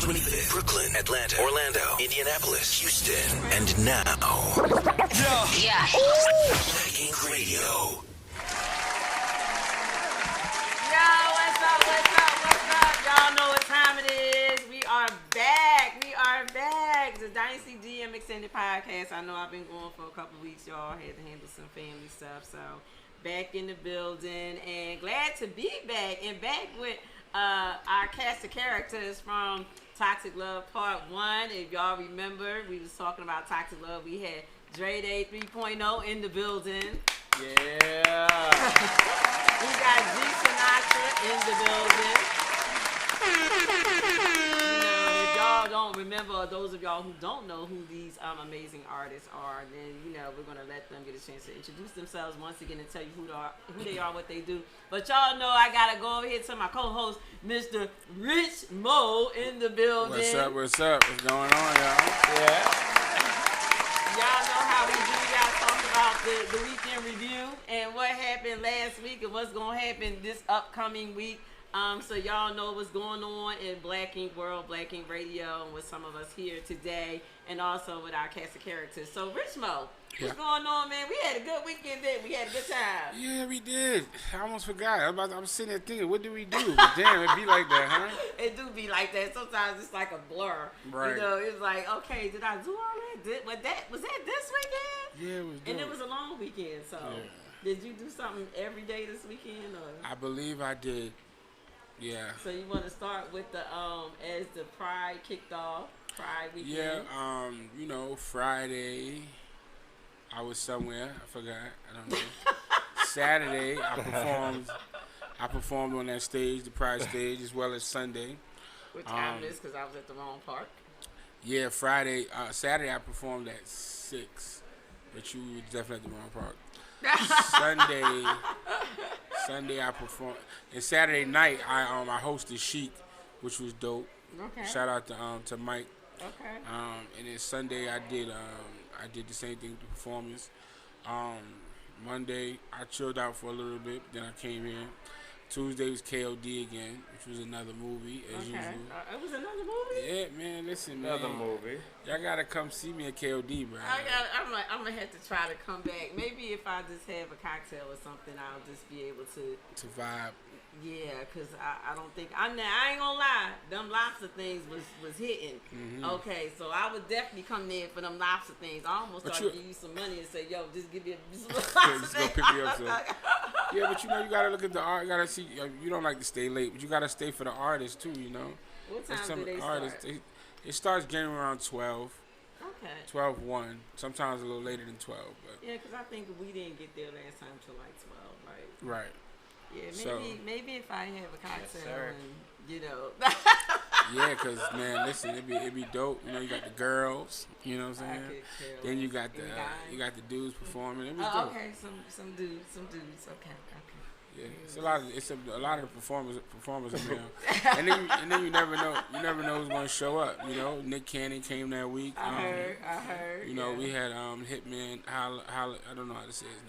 25th, Brooklyn, Atlanta, Orlando, Indianapolis, Houston, and now, Yeah. Black Ink Radio. Y'all know what time it is. We are back. The Dynasty DM Extended Podcast. I know I've been going for a couple weeks, y'all. Had to handle some family stuff, so back in the building and glad to be back and back with our cast of characters from Toxic Love Part 1. If y'all remember, we was talking about Toxic Love. We had Dre Day 3.0 in the building. Yeah. We got Gsinatra in the building. If y'all don't remember, or those of y'all who don't know who these amazing artists are, then we're gonna let them get a chance to introduce themselves once again and tell you who they are, what they do. But y'all know I gotta go over here to my co-host, Mr. Rich Mo, in the building. What's up? What's going on, y'all? Yeah. Y'all know how we do. We gotta talk about the weekend review and what happened last week and what's gonna happen this upcoming week. So y'all know what's going on in Black Ink World, Black Ink Radio, and with some of us here today, and also with our cast of characters. So, Rich Mo, what's going on, man? We had a good weekend, didn't we? We had a good time. Yeah, we did. I almost forgot. I was sitting there thinking, what did we do? But damn, it be like that, huh? It do be like that. Sometimes it's like a blur. Right. It's like, okay, did I do all that? Was that this weekend? Yeah, it was dope. And it was a long weekend, so did you do something every day this weekend? Or? I believe I did. Yeah. So you want to start with the as the Pride kicked off, Pride weekend? Yeah, Friday I was somewhere. I forgot. I don't know. Saturday I performed on that stage, the Pride stage, as well as Sunday. What time is? Because I was at the wrong park. Yeah, Saturday I performed at 6, but you were definitely at the wrong park. Sunday I performed, and Saturday night I hosted Chic, which was dope. Okay. Shout out to Mike. Okay. And then Sunday I did the same thing with the performance. Monday I chilled out for a little bit, then I came here. Tuesday was KOD again, which was another movie as usual. It was another movie? Yeah, man. Listen, another movie. Y'all gotta come see me at KOD, bro. I'm gonna have to try to come back. Maybe if I just have a cocktail or something, I'll just be able to vibe. Yeah, cause I don't think I ain't gonna lie. Them lobster things was hitting. Mm-hmm. Okay, so I would definitely come there for them lobster things. I almost started to give you some money and say, "Yo, just give me a lobster just go pick me up." So. Yeah, but you gotta look at the art. You gotta see. You don't like to stay late, but you gotta stay for the artists too. What time do they start? It starts generally around 12. Okay. 12:01. Sometimes a little later than 12. But yeah, because I think we didn't get there last time till like 12, right? Right. Yeah, maybe if I have a cocktail and Yeah, because man, listen, it be dope. You got the girls. You know what I'm saying? Then you got the dudes performing. It was dope. Okay, some dudes. Okay. Yeah, it's a lot of performers are male. and then you never know who's gonna show up. Nick Cannon came that week. I heard. We had Hitman. I don't know how to say his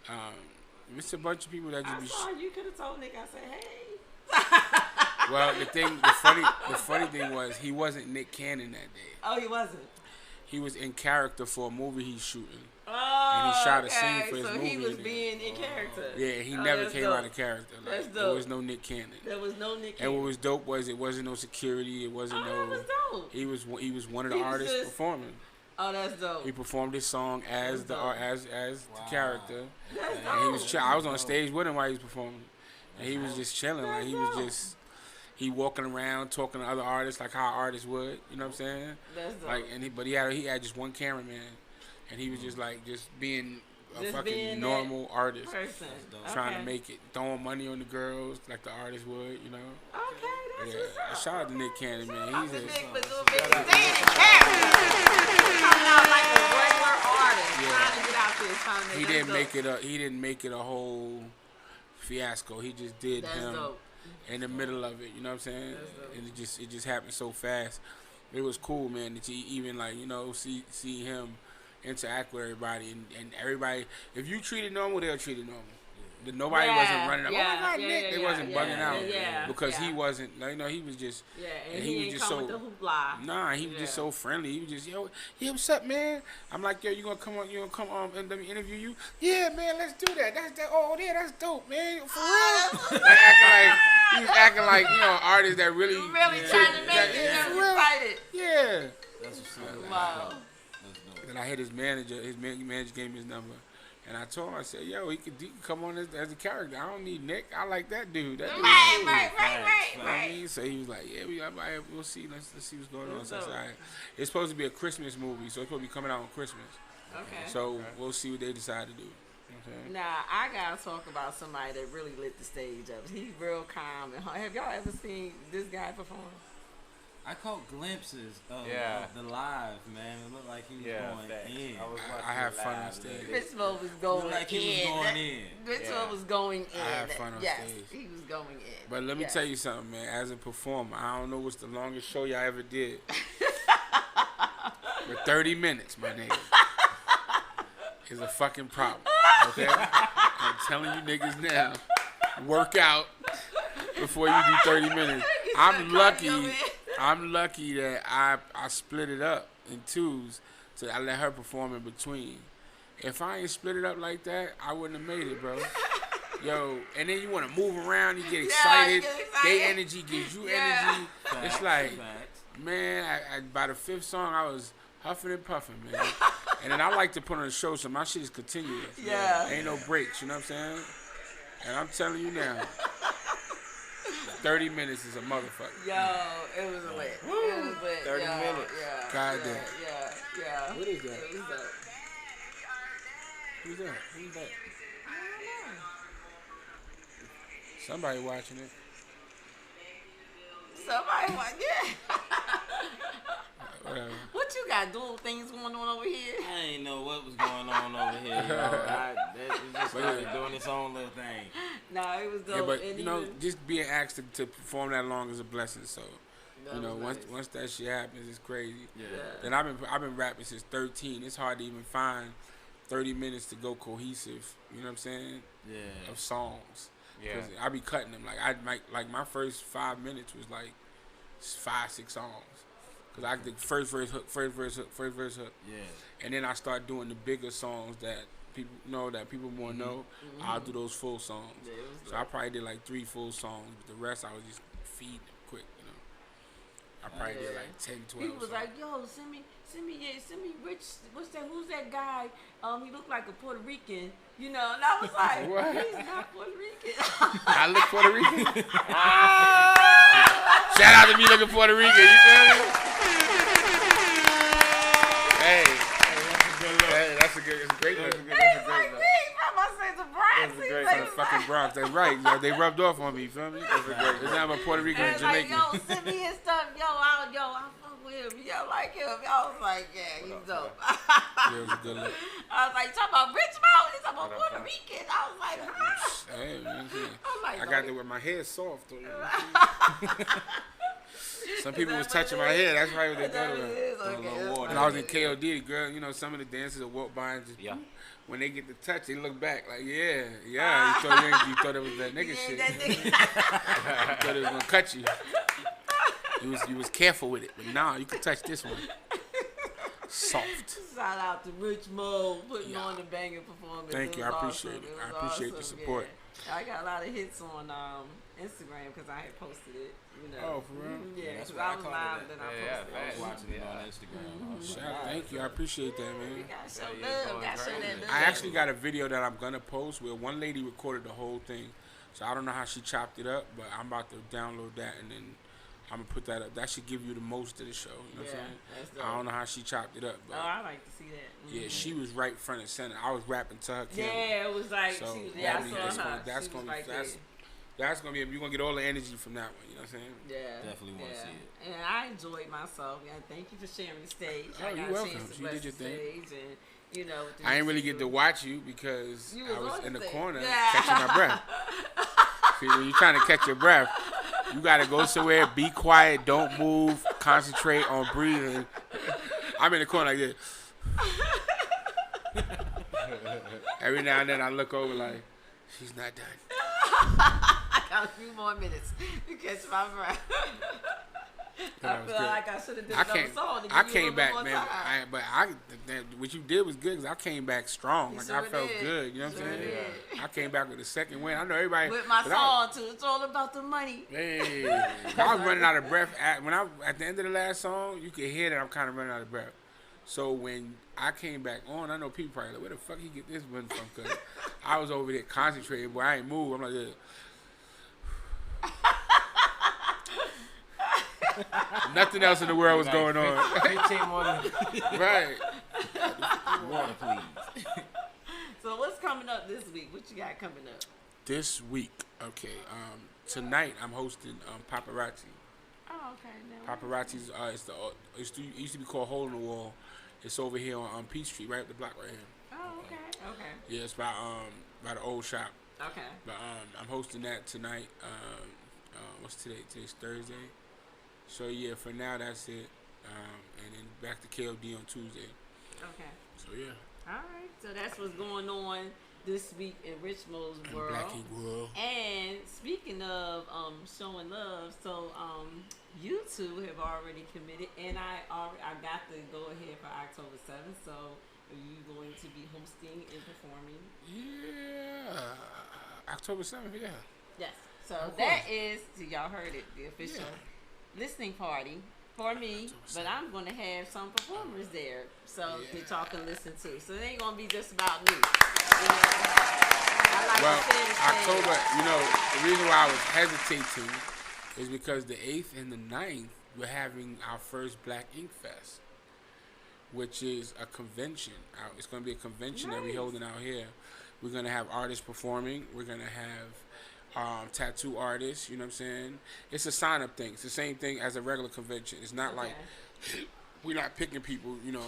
name. It's a bunch of people that just you could have told Nick. I said, hey. Well, the funny thing was he wasn't Nick Cannon that day. Oh, he wasn't. He was in character for a movie he's shooting. Oh, and he shot a scene for his movie. So he was being in character. Yeah, he never came out of character. That's dope. There was no Nick Cannon. There was no Nick Cannon. And what was dope was it wasn't no security. It wasn't that was dope. He was one of the artists performing. Oh, that's dope. He performed his song as the character. That's and dope. he was I was on stage with him while he was performing. And he was just chilling. Like he walking around talking to other artists like how artists would, you know what I'm saying? That's dope. But he had just one cameraman, and he was just being a fucking normal artist, trying to make it, throwing money on the girls like the artists would, Okay, that's what's up. Shout out to Nick Cannon, man. He's Nick for doing big things. Coming out like a regular artist, trying to get out there, trying to. He didn't make it a whole fiasco. He just did him. Dope. In the middle of it, you know what I'm saying? And it just happened so fast. It was cool, man, that you even see him interact with everybody and everybody. If you treat it normal, they'll treat it normal. nobody wasn't running up. Yeah, oh my God, Nick! They wasn't bugging out because he wasn't. He was just. Yeah, and he was just so. With the hoopla. Nah, he was just so friendly. He was just yeah, what's up, man? I'm like, yo, you gonna come on and let me interview you? Yeah, man, let's do that. That's dope, man. For real. He's acting like artists that really trying to make you excited. Yeah. That's what's up. Wow. And I hit his manager. His manager gave me his number. And I told him, I said, yo, he could come on as a character. I don't need Nick. I like that dude. That dude Right. So he was like, yeah, we'll see. Let's see what's going on. So I said, all right. It's supposed to be a Christmas movie, so it's supposed to be coming out on Christmas. Okay. So we'll see what they decide to do. Okay. Now, I got to talk about somebody that really lit the stage up. He's real calm. Have y'all ever seen this guy perform? I caught glimpses of the live, man. It looked like he was going in. I have fun on stage. Richmo was going like he was going in. Richmo was going in. I have fun on stage. He was going in. But let me tell you something, man. As a performer, I don't know what's the longest show y'all ever did. But 30 minutes, my nigga, is a fucking problem. Okay? I'm telling you niggas now, work out before you do 30 minutes. I'm lucky that I split it up in twos, so I let her perform in between. If I ain't split it up like that, I wouldn't have made it, bro. Yo, and then you want to move around, you get excited. Their energy gives you energy. It's like, man, by the fifth song, I was huffing and puffing, man. And then I like to put on a show, so my shit is continuous. Yeah. Ain't no breaks, you know what I'm saying? And I'm telling you now, 30 minutes is a motherfucker. Yo, it was lit. It was lit. 30 minutes. Yeah. God damn. Yeah. What is that? It was dope. Who's that? Who's that? I don't know. Somebody watching it. Somebody, Whatever. What you got dual things going on over here? I didn't know what was going on over here, yo. It just started doing its own little thing. No, it was dope. Yeah, but and just being asked to perform that long is a blessing. So, once that shit happens, it's crazy. Yeah. And I've been rapping since 13. It's hard to even find 30 minutes to go cohesive. You know what I'm saying? Yeah. Of songs. Yeah. Cause I be cutting them. Like my first 5 minutes was like 5-6 songs. Cause I did first verse hook. Yeah. And then I start doing the bigger songs that people know, that people more know. I'll do those full songs. Yeah, So I probably did like 3 full songs. But the rest I was just feeding them quick, I probably did like 10, 12 people was songs. like, yo, send me Rich. Who's that guy? He looked like a Puerto Rican, and I was like, What? He's not Puerto Rican. I look Puerto Rican. Shout out to me looking Puerto Rican. You feel me? Hey, that's a great look. He's like me. I said the Bronx. That's a great He's From like, fucking Bronx. That's right. They rubbed off on me. You feel me? It's not about Puerto Rican and It's like, Jamaican. yo, send me his stuff. I fuck with him. Yo, like him. I was like, yeah, he's dope. Yeah, it was a good look. I was like, you talking about Richmond? He's talking about Puerto Rican. I was like, huh? Hey, man, like, I got there with my hair soft. Though, you know? Some people was touching my hair. That's right what they thought about. When I was in KOD, the girl, some of the dancers will walk by and just, when they get the touch, they look back like, yeah. You thought it was that nigga shit. You thought it was gonna cut you. You was careful with it, but nah, you can touch this one. Soft. Shout out to Rich Mo putting on the banging performance. Thank you. I appreciate it. I appreciate the support. Yeah. I got a lot of hits on Instagram because I had posted it. Oh, for real? Yeah, that's because why I I was called live, it then that. I posted it. I was watching it on Instagram. Shout out, thank you. I appreciate that, man. We got show love. Got show that love. I actually got a video that I'm gonna post where one lady recorded the whole thing. So I don't know how she chopped it up, but I'm about to download that and then I'm gonna put that up. That should give you the most of the show. You know what I'm saying? That's dope. I don't know how she chopped it up, but I like to see that. yeah, she was right front and center. I was rapping to her camera. Yeah, it was like, So I saw her. that's gonna be you're gonna get all the energy from that one. You know what I'm saying? Yeah, Definitely want to see it. And I enjoyed myself. Yeah, thank you for sharing the stage. Oh, I got you're a welcome. chance to She bless did your the thing. stage and, I didn't really get to watch you because You I was was on in the stage. corner Yeah. catching my breath. See, when you're trying to catch your breath, you gotta go somewhere, be quiet, don't move, concentrate on breathing. I'm in the corner like this. Every now and then I look over like, She's not done. I got a few more minutes to catch my breath. I feel like I should have done another song to give I you came a back, little man. more time. What you did was good because I came back strong. You Like sure I felt did. good. You know what I'm saying? Did. I came back with a second win. I know everybody. With my song too. It's all about the money. Hey, I was running out of breath at the end of the last song. You could hear that I'm kind of running out of breath. So when I came back on, I know people probably like, where the fuck he get this one from? Because I was over there concentrating, but I ain't move. I'm like, this. Nothing else in the world was going on. 15 more minutes. Right. Water, please. So what's coming up this week? What you got coming up? This week, okay. Tonight I'm hosting Paparazzi. Oh, okay. Now, Paparazzi's it used to be called Hole in the Wall. It's over here on Peachtree, right up the block right here. oh, okay. Okay. Yeah, it's by the old shop. Okay. But I'm hosting that tonight. What's today? Today's Thursday. So yeah, for now that's it. And then back to KOD on Tuesday. Okay. So yeah. All right. So that's what's going on this week in Richmo's world. Black Ink World. And speaking of showing love, so you two have already committed, and I got the go ahead for October 7th. So are you going to be hosting and performing? Yeah. October 7th. Yeah. Yes. So that is, so y'all heard it, the official listening party for me, but I'm going to have some performers there so that y'all can listen to. So it ain't going to be just about me. You know? Well, October, the reason why I was hesitating is because the 8th and the 9th, we're having our first Black Ink Fest, which is a convention. It's going to be a convention that we're holding out here. We're going to have artists performing. We're going to have tattoo artists, you know what I'm saying? It's a sign-up thing. It's the same thing as a regular convention. It's not like we're not picking people, You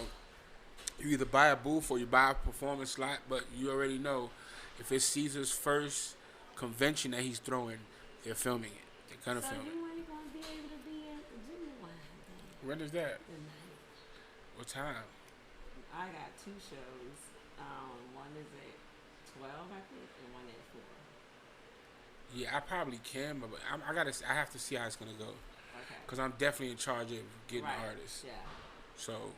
either buy a booth or you buy a performance slot, but you already know if it's Caesar's first convention that he's throwing, they're filming it. They're going to film it. So you ain't going to be able to be at the Genuine thing. When is that? What time? I got two shows. One is at 12, I think, and one at 4. Yeah, I probably can, but I have to see how it's gonna go. Okay. Cause I'm definitely in charge of getting the artists. Yeah. So.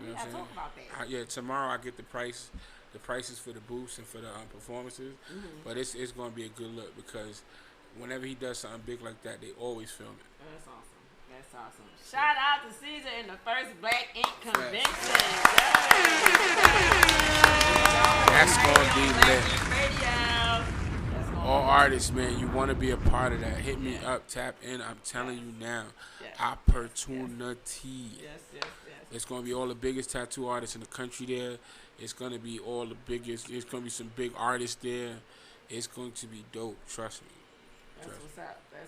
You gotta talk about that. Tomorrow I get the prices for the booths and for the performances. Mm-hmm. But it's gonna be a good look because whenever he does something big like that, they always film it. That's awesome. That's awesome. Shout out to Caesar in the first Black Ink convention. That's gonna be lit. Radio. All artists, man, you want to be a part of that. Hit me up, tap in. I'm telling you now. Opportunity. Yes. It's going to be all the biggest tattoo artists in the country there. It's going to be all the biggest. There's going to be some big artists there. It's going to be dope. Trust me. That's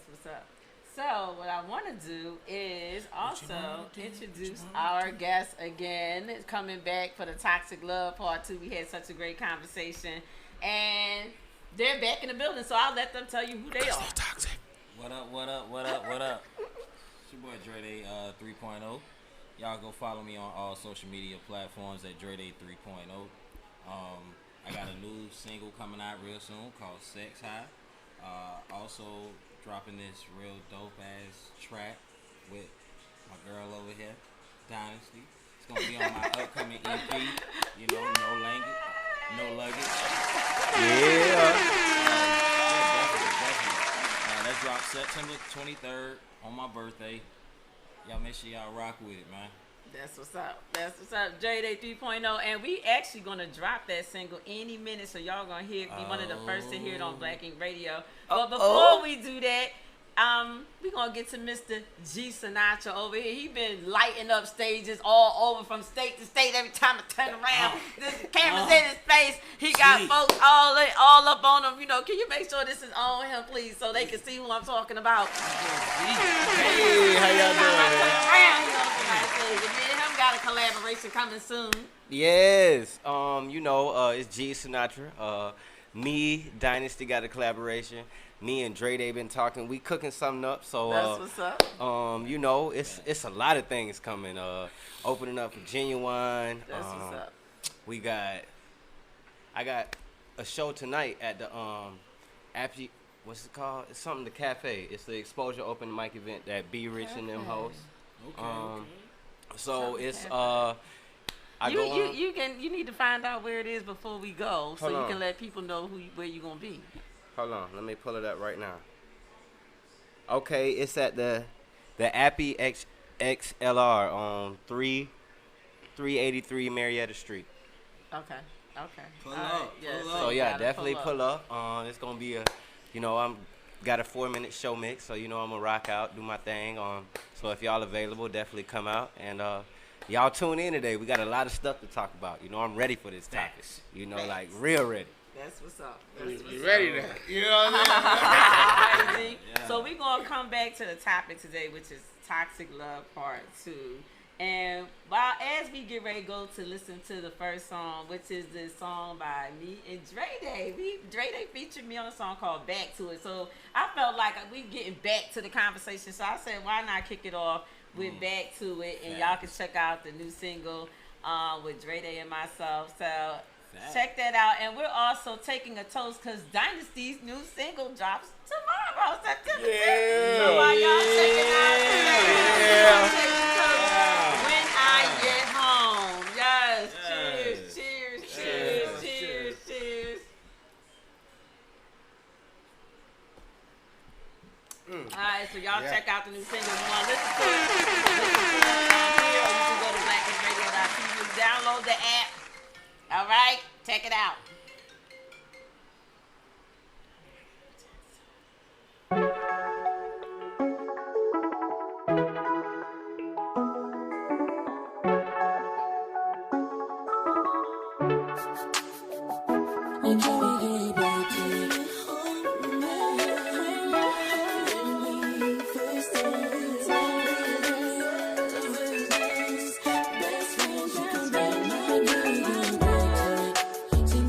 what's up. So what I want to do is also introduce our guest again. It's coming back for the Toxic Love Part 2. We had such a great conversation. And they're back in the building, so I'll let them tell you who they are. They're toxic. What up? It's your boy Dre Day 3.0. Y'all go follow me on all social media platforms at Dre Day 3.0. I got a new single coming out real soon called Sex High. Also dropping this real dope ass track with my girl over here, Dynasty. It's gonna be on my upcoming EP. No luggage. Yeah. Definitely. That dropped September 23rd on my birthday. Y'all make sure y'all rock with it, man. That's what's up. J Day 3.0. And we actually going to drop that single any minute. So y'all going to be one of the first to hear it on Black Ink Radio. But before we do that, we going to get to Mr. Gsinatra over here. He been lighting up stages all over from state to state every time I turn around. The camera's in his face. He got folks all up on him. Can you make sure this is on him, please, so they can see who I'm talking about? Hey, how y'all doing? Me and him got a collaboration coming soon. Yes. It's Gsinatra. Me, Dynasty got a collaboration. Me and Dre, they been talking. We cooking something up. So that's what's up. It's a lot of things coming. Opening up for Genuine. That's what's up. I got a show tonight at the Appy, what's it called? It's something the cafe. It's the Exposure Open Mic event that B Rich and them host. Okay. So it's you need to find out where it is before we go, so you can let people know where you're gonna be. Hold on, let me pull it up right now. Okay, it's at the Appy XLR on 383 Marietta Street. Okay. Pull up. So yeah, definitely pull up. It's gonna be I'm got a 4-minute show mix, so I'm gonna rock out, do my thing. So if y'all available, definitely come out and y'all tune in today. We got a lot of stuff to talk about. I'm ready for this topic. Like real ready. That's what's up. You ready now? You know what I'm saying? So we're going to come back to the topic today, which is Toxic Love Part 2. And as we get ready to go to listen to the first song, which is this song by me and Dre Day. Dre Day featured me on a song called Back to It. So I felt like we getting back to the conversation. So I said, why not kick it off with Back to It? And y'all can check out the new single with Dre Day and myself. So check that out. And we're also taking a toast because Dynasty's new single drops tomorrow, September 10th. So while y'all checking out When I Get Home. Yes. Cheers. Alright, so y'all check out the new single. You want to listen to it? Here, or you can go to blacknessradio.tv, download the app. All right, check it out. She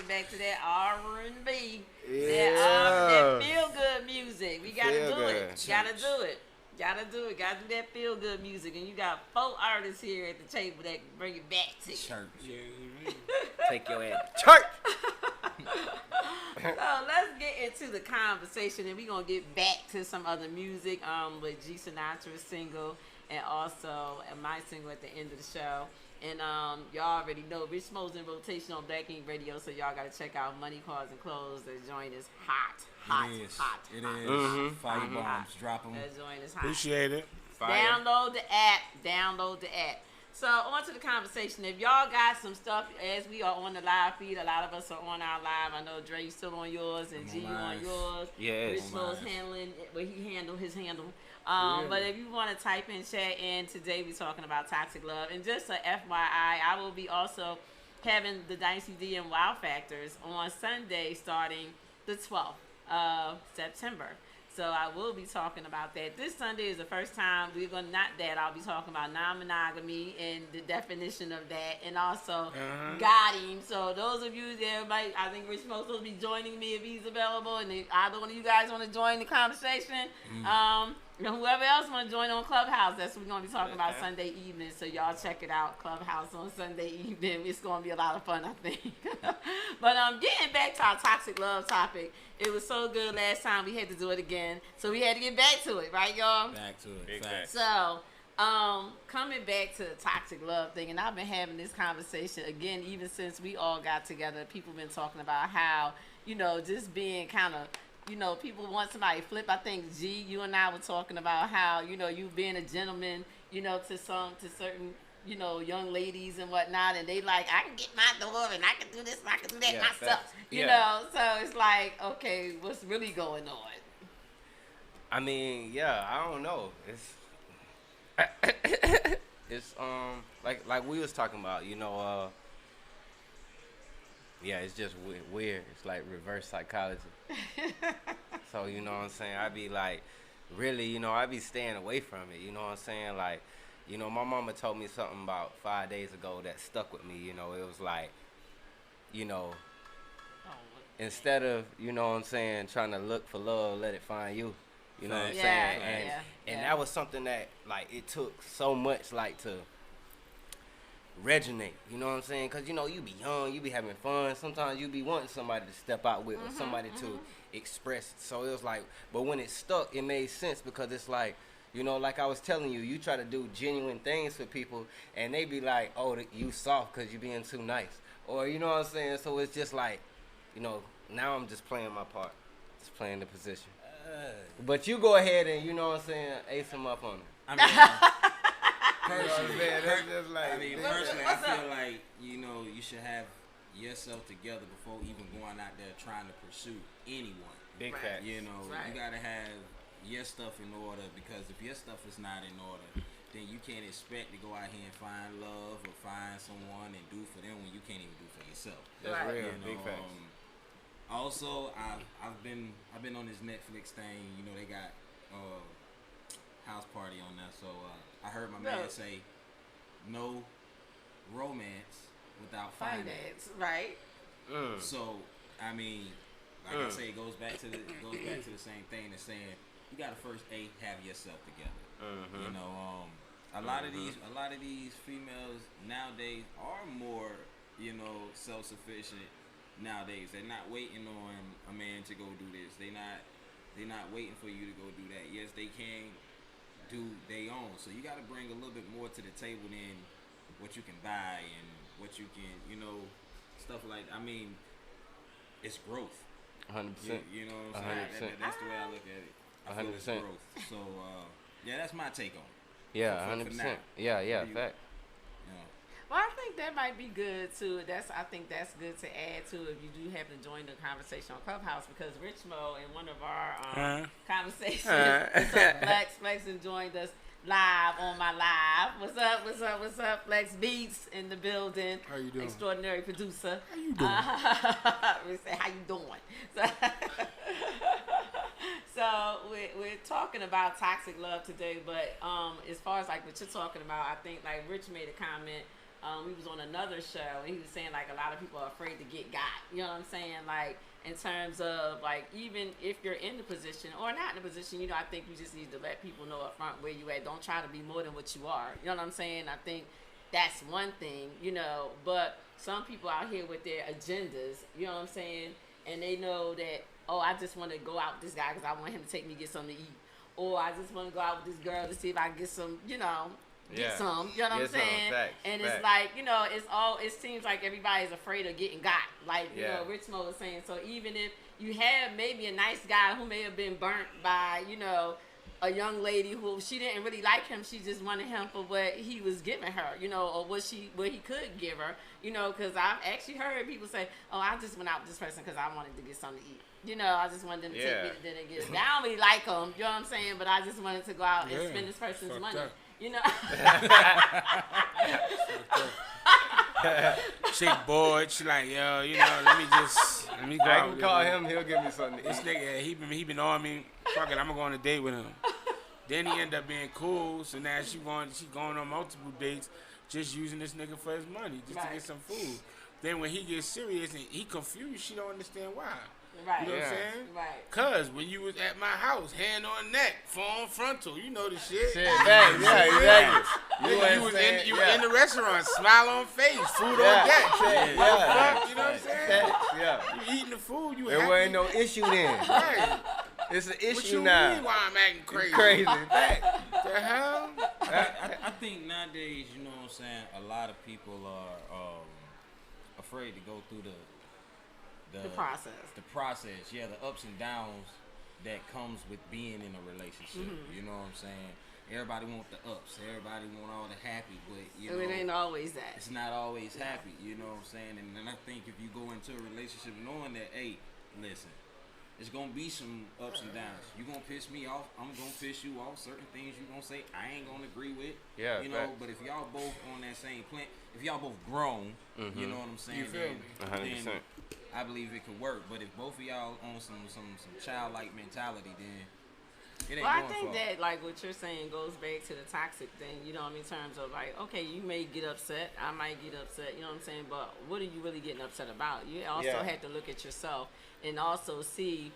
get back to that R&B. That feel good music. We gotta do it. Gotta do it. Gotta do that feel good music. And you got 4 artists here at the table that can bring it back to you. Church. Take your ass to church. So let's get into the conversation, and we're gonna get back to some other music with Gsinatra's single and also my single at the end of the show. And y'all already know Rich Mo's in rotation on Black Ink Radio, so y'all gotta check out Money, Cars, and Clothes. That joint is hot. It is. Fire bombs. Drop them. That joint is hot. Appreciate it. Fire. Download the app. So on to the conversation. If y'all got some stuff, as we are on the live feed, a lot of us are on our live. I know Dre, you still on yours, and G, you on yours. Yes. Rich Mo's handling, well, he handled his handle. But if you want to type in chat in, today we're talking about toxic love. And just a FYI, I will be also having the Dynasty DM Wow Factors on Sunday starting the 12th of September. So I will be talking about that. This Sunday is the first time I'll be talking about non-monogamy and the definition of that, and also got him. So those of you that I think Rich Mo's supposed to be joining me if he's available, and if either one of you guys want to join the conversation, whoever else want to join on Clubhouse, that's what we're going to be talking about Sunday evening. So y'all check it out, Clubhouse on Sunday evening. It's going to be a lot of fun, I think. But getting back to our toxic love topic, it was so good last time we had to do it again. So we had to get back to it, right, y'all? Back to it. So, coming back to the toxic love thing, and I've been having this conversation again, even since we all got together. People been talking about how, just being kind of, people want somebody to flip. I think G, you and I were talking about how, you being a gentleman, to certain, young ladies and whatnot, and they like, I can get my door and I can do this and I can do that myself. You know, so it's like, okay, what's really going on? I mean, I don't know. It's like we was talking about, it's just weird. It's like reverse psychology. So, you know what I'm saying? I be like, really, I be staying away from it. You know what I'm saying? Like, my mama told me something about 5 days ago that stuck with me. It was like, instead of, trying to look for love, let it find you. You know what I'm saying? And that was something that, like, it took so much, like, to resonate. You know what I'm saying? Because, you be young, you be having fun. Sometimes you be wanting somebody to step out with or somebody to express it. So it was like, but when it stuck, it made sense because it's like, like I was telling you, you try to do genuine things for people, and they be like, oh, you soft because you being too nice. Or, you know what I'm saying? So it's just like, now I'm just playing my part. Just playing the position. But you go ahead and, ace him up on it. I mean, personally, I feel like, you should have yourself together before even going out there trying to pursue anyone. Big fact. You got to have your stuff in order, because if your stuff is not in order, then you can't expect to go out here and find love or find someone and do for them when you can't even do for yourself. That's real. Big fact. Also, I've been on this Netflix thing. They got House Party on there. So I heard my man say, no romance without finance. Right. So I mean, like I say, it goes back to the same thing as saying you gotta first have yourself together. A lot of these females nowadays are more self-sufficient. Nowadays, they're not waiting on a man to go do this. They're not waiting for you to go do that. Yes, they can do their own. So you got to bring a little bit more to the table than what you can buy and what you can, stuff like. I mean, it's growth. 100%. You know what I'm saying? That's the way I look at it. I feel it's growth. So that's my take on it. Yeah, 100%. Yeah, fact. Well, I think that might be good too. I think that's good to add to if you do happen to join the conversation on Clubhouse, because Rich Mo in one of our conversations, Flex joined us live on my live. What's up? Flex Beats in the building. How you doing? Extraordinary producer. How you doing? We say, how you doing? So we're talking about toxic love today, but as far as like what you're talking about, I think like Rich made a comment we was on another show, and he was saying like a lot of people are afraid to get got. You know what I'm saying? Like in terms of like even if you're in the position or not in the position, you know, I think you just need to let people know up front where you at. Don't try to be more than what you are. You know what I'm saying? I think that's one thing, you know. But some people out here with their agendas, you know what I'm saying, and they know that, oh, I just want to go out with this guy because I want him to take me to get something to eat, or I just want to go out with this girl to see if I can get some, you know. Get some, you know what I'm saying? Facts, and facts. it's like, you know, it seems like everybody's afraid of getting got. Like, you know, Rich Mo was saying. So even if you have maybe a nice guy who may have been burnt by, you know, a young lady who she didn't really like him, she just wanted him for what he was giving her, you know, or what he could give her, you know, because I've actually heard people say, oh, I just went out with this person because I wanted to get something to eat. You know, I just wanted them to take me to dinner and get it. I don't really like them, you know what I'm saying? But I just wanted to go out and spend this person's money. Up. You know, she bored. She like, yo, you know, let me go. I can call him. He'll give me something. This nigga, he been on me. Fuck it, I'm gonna go on a date with him. Then he end up being cool. So now she going on multiple dates, just using this nigga for his money, just to get some food. Then when he gets serious and he confused, she don't understand why. right? You know what I'm saying? Right. Cause when you was at my house, hand on neck, phone frontal, you know the shit. Exactly. You were in the restaurant, smile on face, food on deck. You know what I'm saying? You eating the food, you there happy. wasn't no issue then. Right. It's an What issue you now. mean why I'm acting crazy? Crazy. The hell? I think nowadays, you know what I'm saying, a lot of people are afraid to go through The process. The process, yeah, the ups and downs that comes with being in a relationship. You know what I'm saying? Everybody want the ups. Everybody want all the happy, but you know, it ain't always that. it's not always happy. You know what I'm saying? And I think if you go into a relationship knowing that, hey, listen, it's gonna be some ups and downs. You gonna piss me off, I'm gonna piss you off. Certain things you gonna say I ain't gonna agree with. Yeah, you know. facts. But if y'all both on that same plan, if y'all both grown, you know what I'm saying? You feel me? 100%. Then I believe it could work. But if both of y'all on some childlike mentality, then it ain't Well, I going think far. that like what you're saying goes back to the toxic thing. You know what I mean? In terms of like, okay, you may get upset, I might get upset. You know what I'm saying? But what are you really getting upset about? You also have to look at yourself and also see.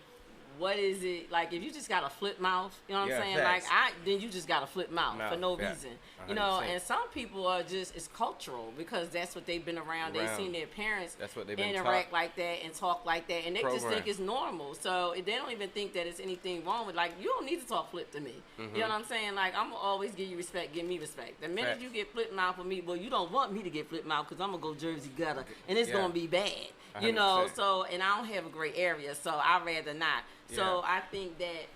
What is it like? If you just got a flip mouth, you know what I'm saying? Facts. Like then you just got a flip mouth for no reason, you know. 100%. And some people are just it's cultural because that's what they've been around. They've seen their parents That's what they've been interact taught. like that and talk like that, and they just think it's normal. So they don't even think that it's anything wrong with like you don't need to talk flip to me. You know what I'm saying? Like I'm gonna always give you respect, give me respect. The minute Facts. you get flip mouth with me, well, you don't want me to get flip mouth because I'm gonna go Jersey gutter and it's gonna be bad. You know, 100%. so and I don't have a gray area, so I'd rather not. So I think that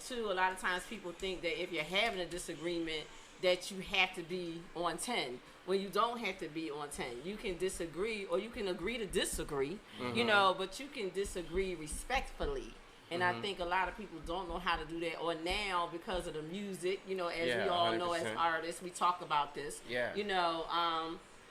too, a lot of times people think that if you're having a disagreement that you have to be on 10 when you don't have to be on 10. You can disagree or you can agree to disagree, you know, but you can disagree respectfully. And I think a lot of people don't know how to do that. Or now, because of the music, you know, as we all know as 100%. artists, we talk about this. You know,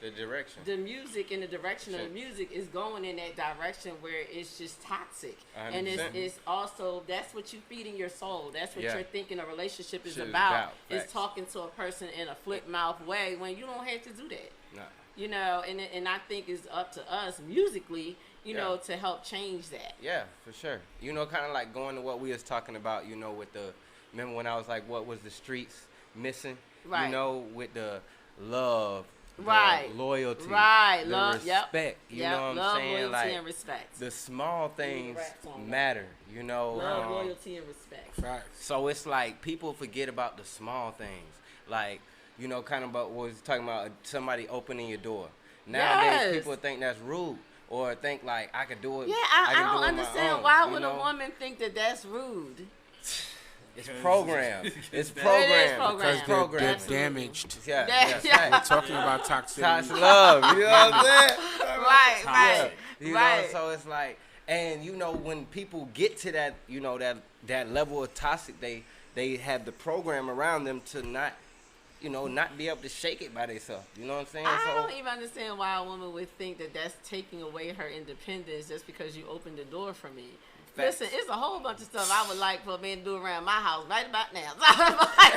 The direction. the music and the direction of the music is going in that direction where it's just toxic. And 100%. it's also, that's what you feed in your soul. That's what you're thinking a relationship is Shit is about. about. Is Facts. talking to a person in a flip mouth way when you don't have to do that. Nah. You know, and I think it's up to us musically, you know, to help change that. Yeah, for sure. You know, kind of like going to what we was talking about, you know, with the, remember when I was like, what was the streets missing? Right. You know, with the love, Right. the loyalty, Right. the Love, respect. You know what love, I'm saying? loyalty, Like, and respect. the small things rap song. matter, you know. Love, loyalty, and respect. Facts. So it's like people forget about the small things. Like, you know, kind of about what we was talking about, somebody opening your door. Nowadays, people think that's rude or think like, I could do it. Yeah, I I can don't do it on my understand. own, Why you would know? a woman think that that's rude? It's programmed. It's It is programmed. programmed. It's programmed. They're Absolutely. damaged. Yeah, Yeah. yeah. Talking about toxicity. Toxic love. You know what I'm saying? Right, right, You right. know, so it's like, and you know, when people get to that, you know, that level of toxic, they have the program around them to not, you know, not be able to shake it by themselves. You know what I'm saying? I don't even understand why a woman would think that that's taking away her independence just because you opened the door for me. Listen, it's a whole bunch of stuff I would like for a man to do around my house right about now. So I'm like,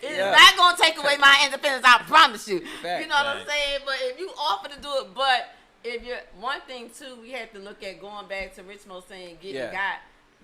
it's not going to take away my independence, I promise you. Facts. You know what I'm saying? But if you offer to do it, but if you're, one thing too, we have to look at going back to Rich Mo saying, got.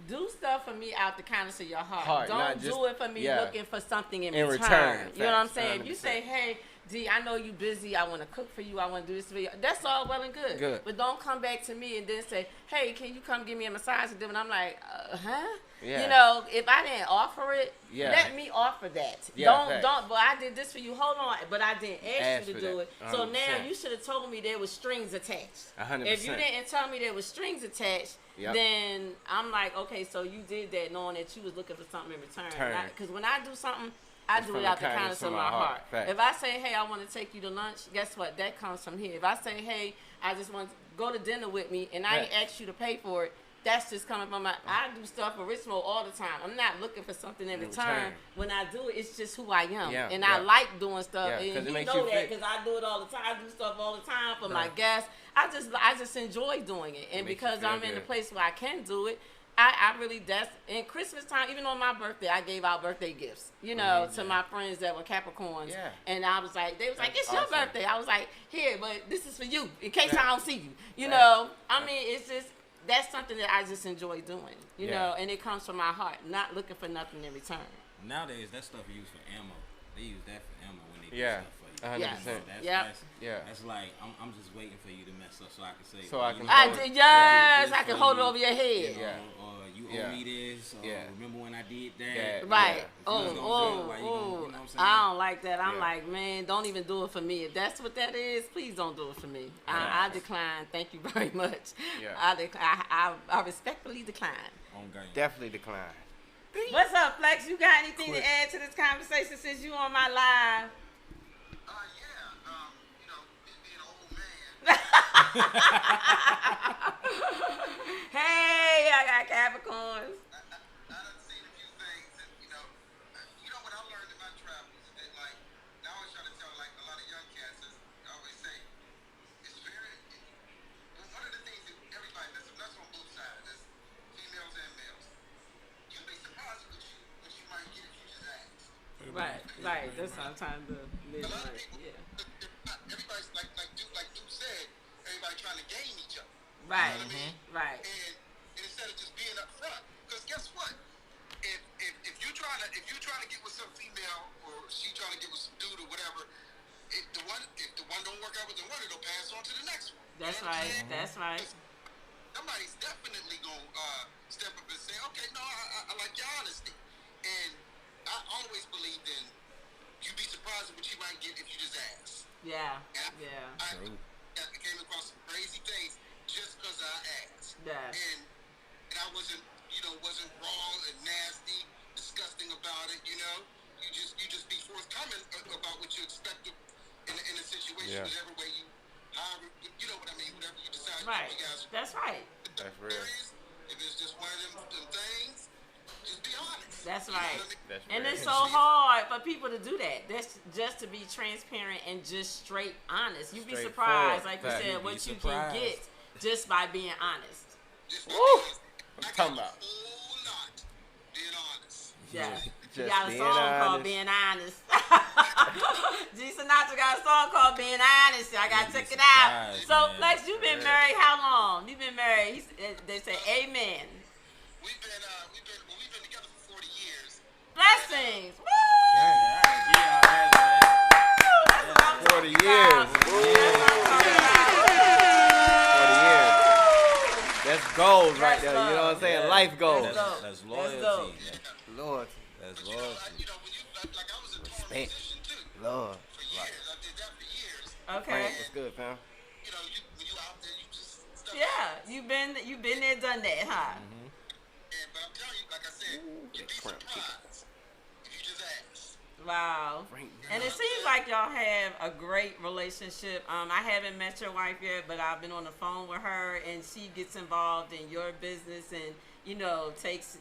Do stuff for me out the kindness of your heart. Don't do it for me looking for something in return. You know what I'm saying? 100%. If you say, hey, D, I know you busy. I want to cook for you. I want to do this for you. That's all well and good. But don't come back to me and then say, hey, can you come give me a massage? And I'm like, huh? Yeah. You know, if I didn't offer it, let me offer that. Don't. But I did this for you. Hold on. But I didn't ask you to do it. 100%. So now you should have told me there was strings attached. 100%. If you didn't tell me there was strings attached, then I'm like, okay, so you did that knowing that you was looking for something in return. Because when I do something, I do it out the kindness of my heart. If I say, hey, I want to take you to lunch, guess what? That comes from here. If I say, hey, I just want to go to dinner with me, and I ain't asked you to pay for it, that's just coming from my. I do stuff for Rich Mo all the time. I'm not looking for something in return. When I do it, it's just who I am, and I like doing stuff. And you know that because I do it all the time. I do stuff all the time for my guests. I just enjoy doing it, and because I'm in a place where I can do it. I really, that's, in Christmas time, even on my birthday, I gave out birthday gifts, you know, to my friends that were Capricorns. Yeah. And I was like, they was like, it's your birthday. I was like, here, but this is for you, in case I don't see you. You know, I mean, it's just, that's something that I just enjoy doing, you know, and it comes from my heart, not looking for nothing in return. Nowadays, that stuff is used for ammo. They use that for ammo when they do stuff for you. 100%. That's like, I'm just waiting for you to mess up so I can say. So I can. I can hold it over your head. Or you owe me this. Or remember when I did that? Right. I don't like that. I'm like, man, don't even do it for me. If that's what that is, please don't do it for me. I decline. Thank you very much. I respectfully decline. Definitely decline. What's up, Flex? You got anything to add to this conversation since you on my live? Hey, I got Capricorns. I done seen a few things, and you know what I learned in my travels is that, like, I always try to tell, like, a lot of young cats is, I always say, it's very, one of the things that everybody does, that's on both sides, that's females and males. You'd be surprised what you might get if you just ask. Right. That's what I'm trying to live. A lot of people, everybody's like Duke said, everybody trying to game each other. Right. You know what I mean? Right. And instead of just being up front, because guess what? If you're trying to get with some female or she trying to get with some dude or whatever, if the one don't work out with the one, it'll pass on to the next one. That's right. That's right. Somebody's definitely gonna step up and say, okay, no, I like your honesty. And I always believed in you'd be surprised at what you might get if you just ask. Yeah. I came across some crazy things just because I asked. Yeah. And I wasn't wrong and nasty, disgusting about it, you know? You just be forthcoming about what you expect in a situation, whatever way however, you know what I mean, whatever you decide right. you guys. That's right. That's real. If it's just one of them things, just be honest. That's right. You know what I mean? And it's so hard for people to do that. That's just to be transparent and just straight honest. You'd be surprised, like you said, what you can get just by being honest. Woo! What I'm talking about? A whole lot being honest. Yeah. You Just got a being song called honest. Being Honest. Gsinatra got a song called Being Honest. I got to check it out. So, Flex, you've been married how long? You've been married, they say amen. We've been together for 40 years. Blessings. Woo! 40 years. That's goals right there. You know what I'm saying? Life goals. That's loyalty. Loyalty. That's But loyalty. like I was a tour Respect. musician too. Lord. For years. I did that for years. Okay. What's good, fam? You know, when you out there, you just stuff. Yeah, you've been there, done that, huh? But I'm telling you, like I said, you'd be surprised if you just ask. Wow. And it seems like y'all have a great relationship. I haven't met your wife yet, but I've been on the phone with her, and she gets involved in your business and, takes,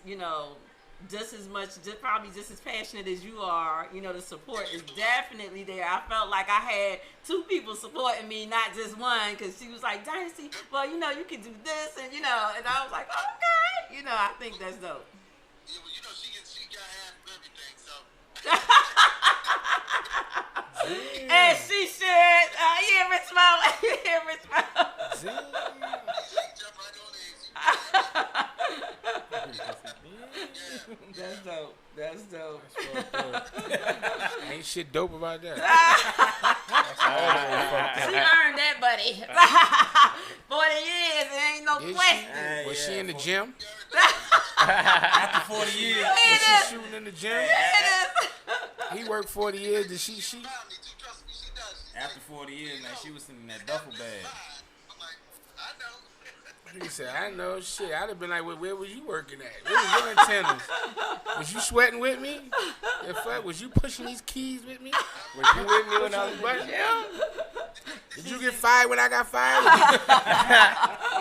just as much, probably just as passionate as you are. You know, the support is definitely there. I felt like I had two people supporting me, not just one, because she was like, Dynasty, well, you know, you can do this, and you know, and I was like, okay. You know, I think that's dope. Yeah, well, you know, she got half of everything, so. And she should. Yeah, Rich Mo. Yeah, Rich Mo. She jumped right on in. That's dope. That's dope. Ain't shit dope about that. She earned that, buddy. 40 years, there ain't no question. Was she in the gym? After 40 years. Was she shooting in the gym? Yeah, He worked 40 years. Did she? Trust me, she does. After 40 years, man, she was in that duffel bag. I'm like, I know. He said, I know, shit. I'd have been like, where was you working at? Where was your antennas? Was you sweating with me? The fuck? Was you pushing these keys with me? Was you with me when I was What? Did you get fired when I got fired?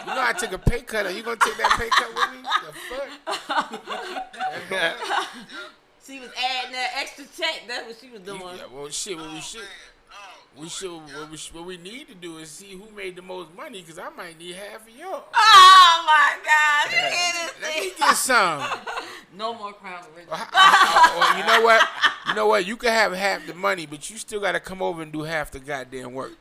You know I took a pay cut. Are you going to take that pay cut with me? The fuck? she was adding that extra check. That's what she was doing. Yeah, well, shit, what we need to do is see who made the most money, because I might need half of yours. Oh my God! You hear this Let me thing? get some. No more Crown Original. Or you know what? You know what? You can have half the money, but you still got to come over and do half the goddamn work.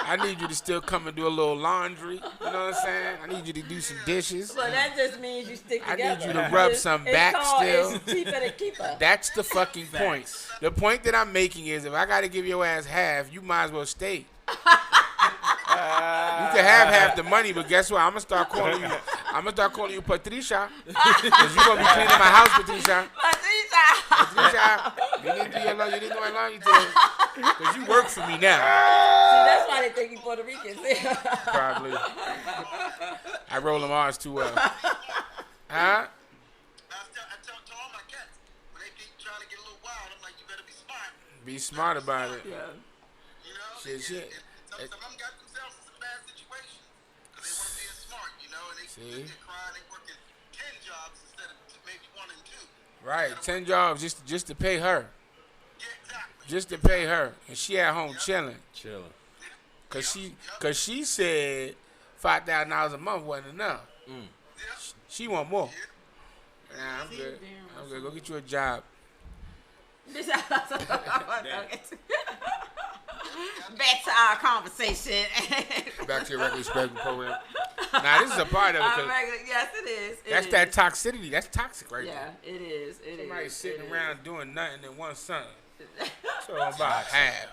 I need you to still come and do a little laundry. You know what I'm saying? I need you to do some dishes. Well, that just means you stick I together. need you to rub some back still. It's cheaper to keep her. That's the fucking point. The point that I'm making is, if I got to give your ass half, you might as well stay. You can have half the money, but guess what? I'm gonna start calling you Patricia, because you're gonna be cleaning my house, Patricia. Patricia, you didn't do your laundry. You didn't do my laundry today, because you work for me now. See, that's why they think you Puerto Rican. Probably. I roll them R's too well. Huh? I tell all my cats, when they keep trying to get a little wild, I'm like, you better be smart. Be smart about it. Yeah. You know? Shit. Some of them got themselves in some bad situations because they weren't being smart, you know, and they get crying, they working 10 jobs instead of maybe 1 and 2. Right, 10 jobs just to pay her. Yeah, exactly. Just to pay her. And she at home chilling. Cause she said $5,000 a month wasn't enough. She want more. Nah, I'm good. Go get you a job. Back to our conversation. Back to your regular schedule program. Nah, this is a part of it. Yes, it is. That's that toxicity. That's toxic right there. Yeah, it is. Somebody sitting around doing nothing and want something. So about half.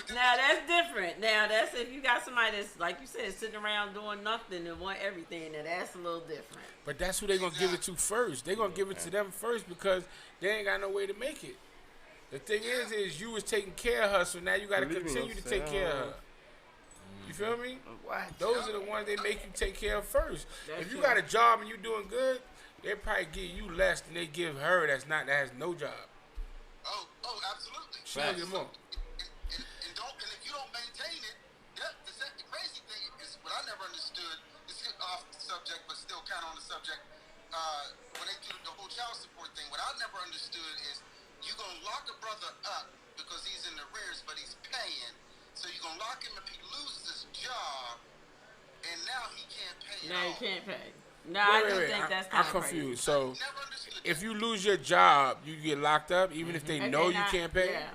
Now that's different. Now that's if you got somebody that's, like you said, sitting around doing nothing and want everything. Now that's a little different. But that's who they gonna give it to first. They gonna give it to them first because they ain't got no way to make it. The thing is you was taking care of her, so now you gotta continue to take care of her. You feel me? Those are the ones they make you take care of first. If you got a job and you doing good, they probably give you less than they give her that has no job. Oh, absolutely. She gonna get more. And if you don't maintain it, the crazy thing is what I never understood. It's off the subject, but still kind of on the subject. When they do the whole child support thing, what I never understood is you gonna lock a brother up because he's in the rears, but he's paying. So you're gonna lock him if he loses his job, and now he can't pay. Now he can't pay. No, I just think that's kind of confused. crazy. So if you lose your job, you get locked up, even if they know you can't pay. Yeah.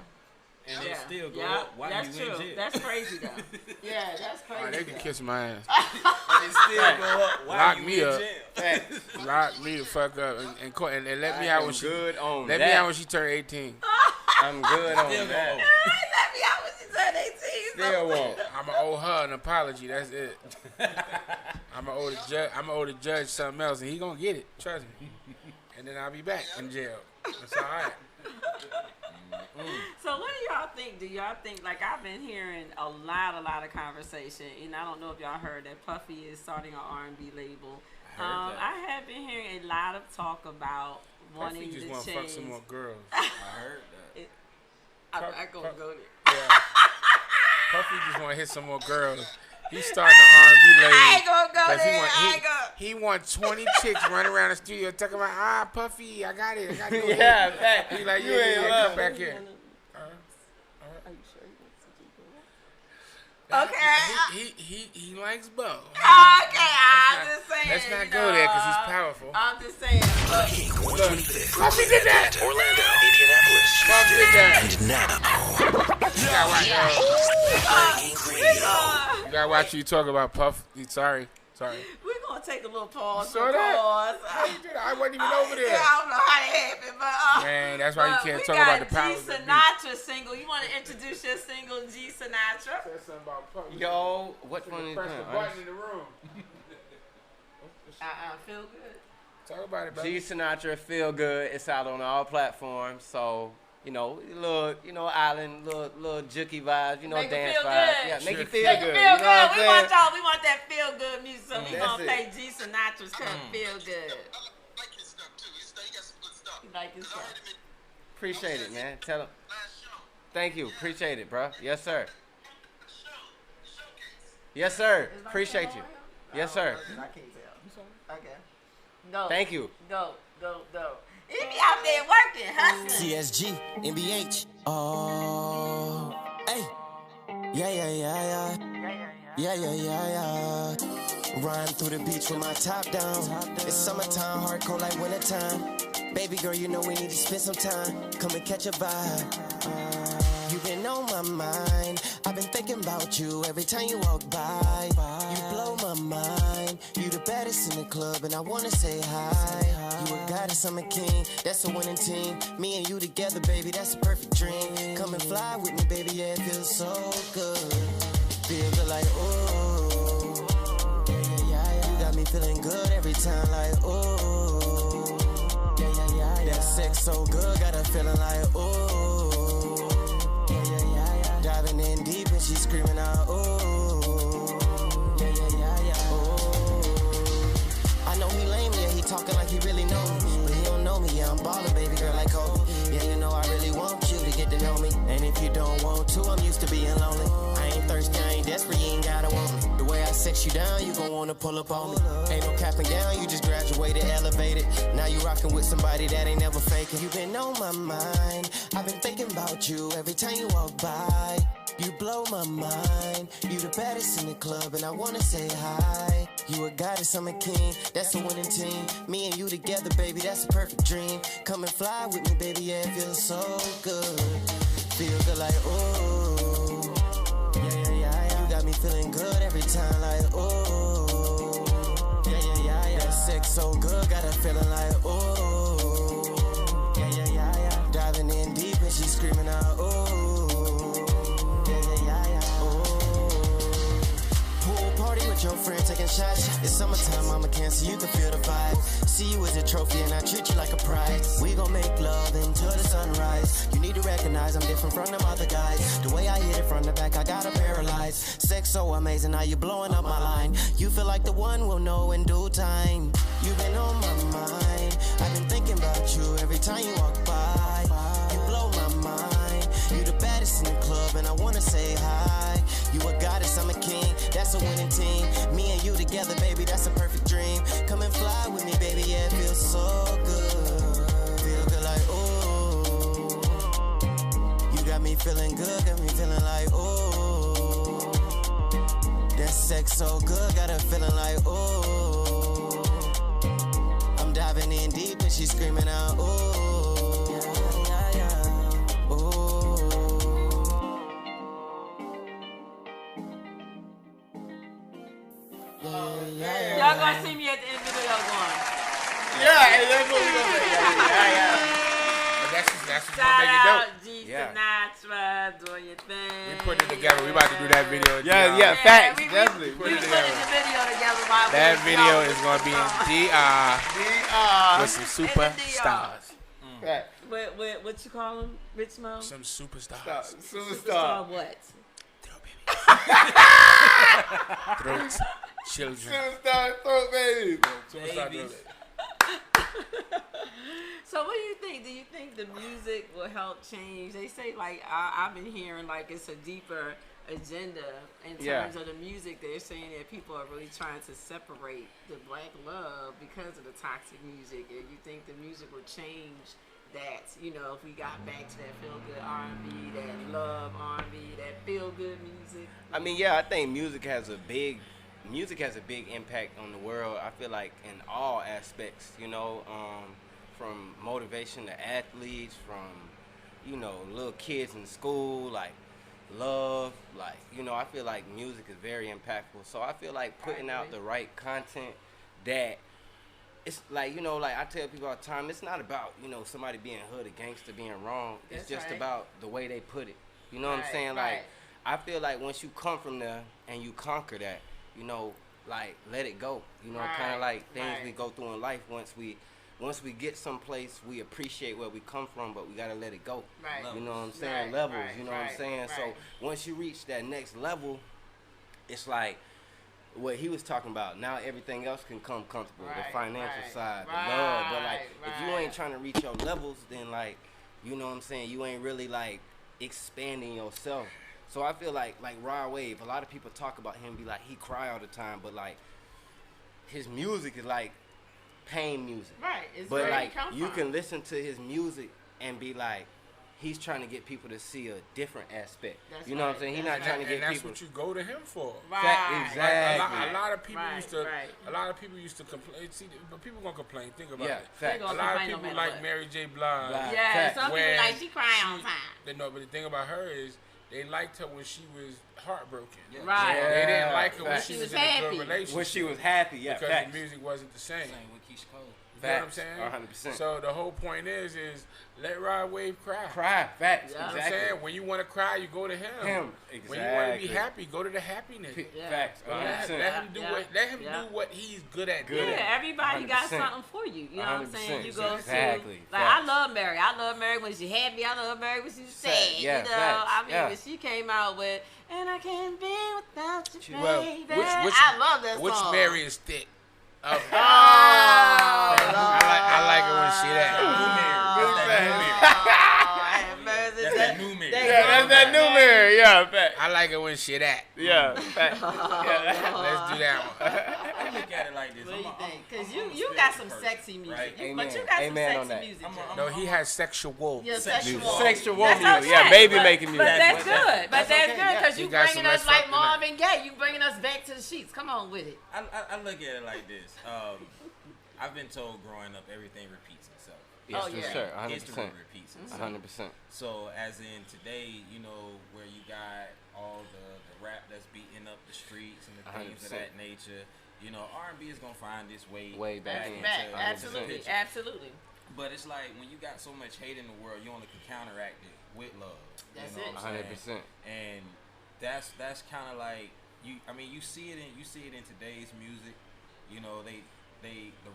And they still go up while that's you in true. jail. That's crazy though. Yeah, that's crazy. They can kiss my ass. And they still go up while Lock you me in up. jail. Lock me the fuck up and let me out when she good on let that. me out when she turn 18. I'm good on Still that. go up. Let me out when she turned 18. Still won't. I'ma owe her an apology. That's it. I'ma owe the judge something else, and he gonna get it. Trust me. And then I'll be back in jail. That's all right. So what do y'all think? Do y'all think, like, I've been hearing a lot of conversation, and I don't know if y'all heard that Puffy is starting an R&B label. I have been hearing a lot of talk about wanting Puffy just to wanna change. fuck some more girls. I heard that. I gonna go there. Yeah. Puffy just wanna hit some more girls. He's starting an R&B label. I ain't gonna go 'cause there. I ain't gonna. He wants 20 chicks running around the studio talking about, Puffy, I got it. Yeah, man. He like, You ain't yeah, come love back here. Okay. He likes Bo. Okay, I'm just saying. Let's not go there because he's powerful. I'm just saying. King 125th. Puffy did that. Orlando, Indianapolis, Puffy did that. and now. You gotta watch you talk about Puff. Sorry. We're going to take a little pause. You saw that? I wasn't even over there. I don't know how that happened, but... Man, that's why you can't talk about the power of the beat. Gsinatra single. You want to introduce your single, Gsinatra? Said something about Puff. Yo, what one is Press the that? button in the room. Feel good. Talk about it, baby. Gsinatra, Feel Good. It's out on all platforms. So, little, island, little jukey vibes, Make it dance feel vibes. good. Yeah, make it feel Make good. it feel You know good. what I'm We saying? want that feel good music, so we That's gonna it. play Gsinatras cut Feel Good. I like his stuff too. He got some good stuff. You like his stuff? Appreciate it, man. Tell him. Last show. Thank you. Appreciate it, bro. Yes, sir. Showcase. Yes, sir. Appreciate you. Yes, sir. I can't tell. Okay. Go. Thank you. Go. He be out there working, hustling. CSG, NBH. Oh, hey. Yeah. Riding through the beach with my top down. It's summertime, hardcore like wintertime. Baby girl, you know we need to spend some time. Come and catch a vibe. You've been on my mind. I've been thinking about you every time you walk by. You blow my mind. You the baddest in the club, and I wanna say hi. You a goddess, I'm a king. That's a winning team. Me and you together, baby, that's a perfect dream. Come and fly with me, baby, yeah, it feels so good. Feel good like, ooh. You got me feeling good every time, like, ooh. That sex so good, got her feeling like, ooh. Diving in deep and she's screaming out, ooh. I know he lame, yeah, he talking like he really know me. But he don't know me, yeah, I'm ballin', baby girl, like Kobe. Yeah, you know I really want you to get to know me. And if you don't want to, I'm used to being lonely. I ain't thirsty, I ain't desperate, you ain't gotta want me. The way I sex you down, you gon' wanna pull up on me. Ain't no capping down, you just graduated, elevated. Now you rockin' with somebody that ain't never faking. You been on my mind, I've been thinking about you every time you walk by. You blow my mind. You the baddest in the club, and I wanna say hi. You a goddess, I'm a king. That's a winning team. Me and you together, baby, that's a perfect dream. Come and fly with me, baby, yeah, it feels so good. Feel good like, ooh. You got me feeling good every time, like, ooh. That sex so good, got her feeling like, ooh. Diving in deep and she's screaming out, ooh. Party with your friend taking shots. It's summertime, I'm a Cancer, you can feel the vibe. See you as a trophy and I treat you like a prize. We gon' make love until the sunrise. You need to recognize I'm different from them other guys. The way I hit it from the back, I got 'em paralyzed. Sex so amazing, now you blowing up my line. You feel like the one we'll know in due time. You've been on my mind. I've been thinking about you every time you walk by. You blow my mind. You the baddest in the club and I wanna say hi. You a goddess, I'm a king. That's a winning team. Me and you together, baby, that's a perfect dream. Come and fly with me, baby, yeah, it feels so good. Feel good like, ooh. You got me feeling good, got me feeling like, ooh. That sex so good, got her feeling like, ooh. I'm diving in deep and she's screaming out, ooh. Y'all gonna see me at the end of the video going. Yeah, that's what we're gonna say. Yeah. But that's what's Shout gonna make it out dope. Gsinatra, doing your thing. We put it together. We about to do that video. Yeah, facts, we definitely. We putting the video together. While That video is gonna be in DR with some superstars. What you call them? Rich Mo? Some superstars. Superstar. What? Throats, children. Superstar throat baby. Superstar Babies. throat. So what do you think? Do you think the music will help change? They say like I've been hearing like it's a deeper agenda in terms of the music. They're saying that people are really trying to separate the black love because of the toxic music. And you think the music will change that, you know, if we got back to that feel-good R&B, that love R&B, that feel-good music? I mean, yeah, I think music has a big impact on the world. I feel like in all aspects, you know, from motivation to athletes, from, you know, little kids in school, like love, like, you know, I feel like music is very impactful. So I feel like putting out the right content that it's like, you know, like I tell people all the time, it's not about, you know, somebody being hood or gangster being wrong. It's just about the way they put it. You know what I'm saying? Like, I feel like once you come from there and you conquer that, you know, like, let it go. You know, kind of like things we go through in life. Once we get someplace, we appreciate where we come from, but we got to let it go. You know what I'm saying? Levels, you know what I'm saying? So once you reach that next level, it's like what he was talking about. Now everything else can come comfortable. The financial side, the love. But, like, if you ain't trying to reach your levels, then, like, you know what I'm saying? You ain't really, like, expanding yourself. So I feel like Rod Wave, a lot of people talk about him, be like, he cry all the time, but, like, his music is like pain music. It's but, where like, he come you from. can listen to his music and be like, he's trying to get people to see a different aspect. You know what I'm saying? He's not trying to get and that's people. what you go to him for. Exactly. A lot of people used to complain. See, but people gonna complain. Think about it. A lot of people like Mary J. Blige. Some people like she cry all the time. No, but the thing about her is they liked her when she was heartbroken. They didn't like her when she was in a good relationship. When she was happy, because the music wasn't the same. Same with Keisha Cole. You know what I'm saying? 100%. So the whole point is let Rod Wave cry. Facts. You know what I'm saying? When you want to cry, you go to him. Exactly. When you want to be happy, go to the happy nigga. Facts. Let him do what he's good at. Everybody got something for you. You know what I'm saying? You go to like Facts. I love Mary when she happy. I love Mary when she's sad. You know, I mean when she came out with "And I Can't Be Without You, Baby." I love that song. Which Mary is thick? I like it when she That's that new Mary. That's that new Mary. I like it when she that. Let's do that one. I look at it like this. What do you think? Because you got some sexy music. Right? But you got some sexy music. No, he has sexual. Sexual music. Yeah, baby making music. But that's good. But that's good because you bringing us like Marvin Gaye. You bringing us back to the sheets. Come on with it. I look at it like this. I've been told growing up everything repeats itself. Yes, for sure. 100%. History repeats itself. 100%. So as in today, you know, where you got all the rap that's beating up the streets and the things 100%. of that nature, you know, R&B is gonna find its way back into Absolutely. the picture. Absolutely. But it's like when you got so much hate in the world, you only can counteract it with love. That's you know it. 100%. And that's kind of like you. I mean, you see it in today's music. You know, the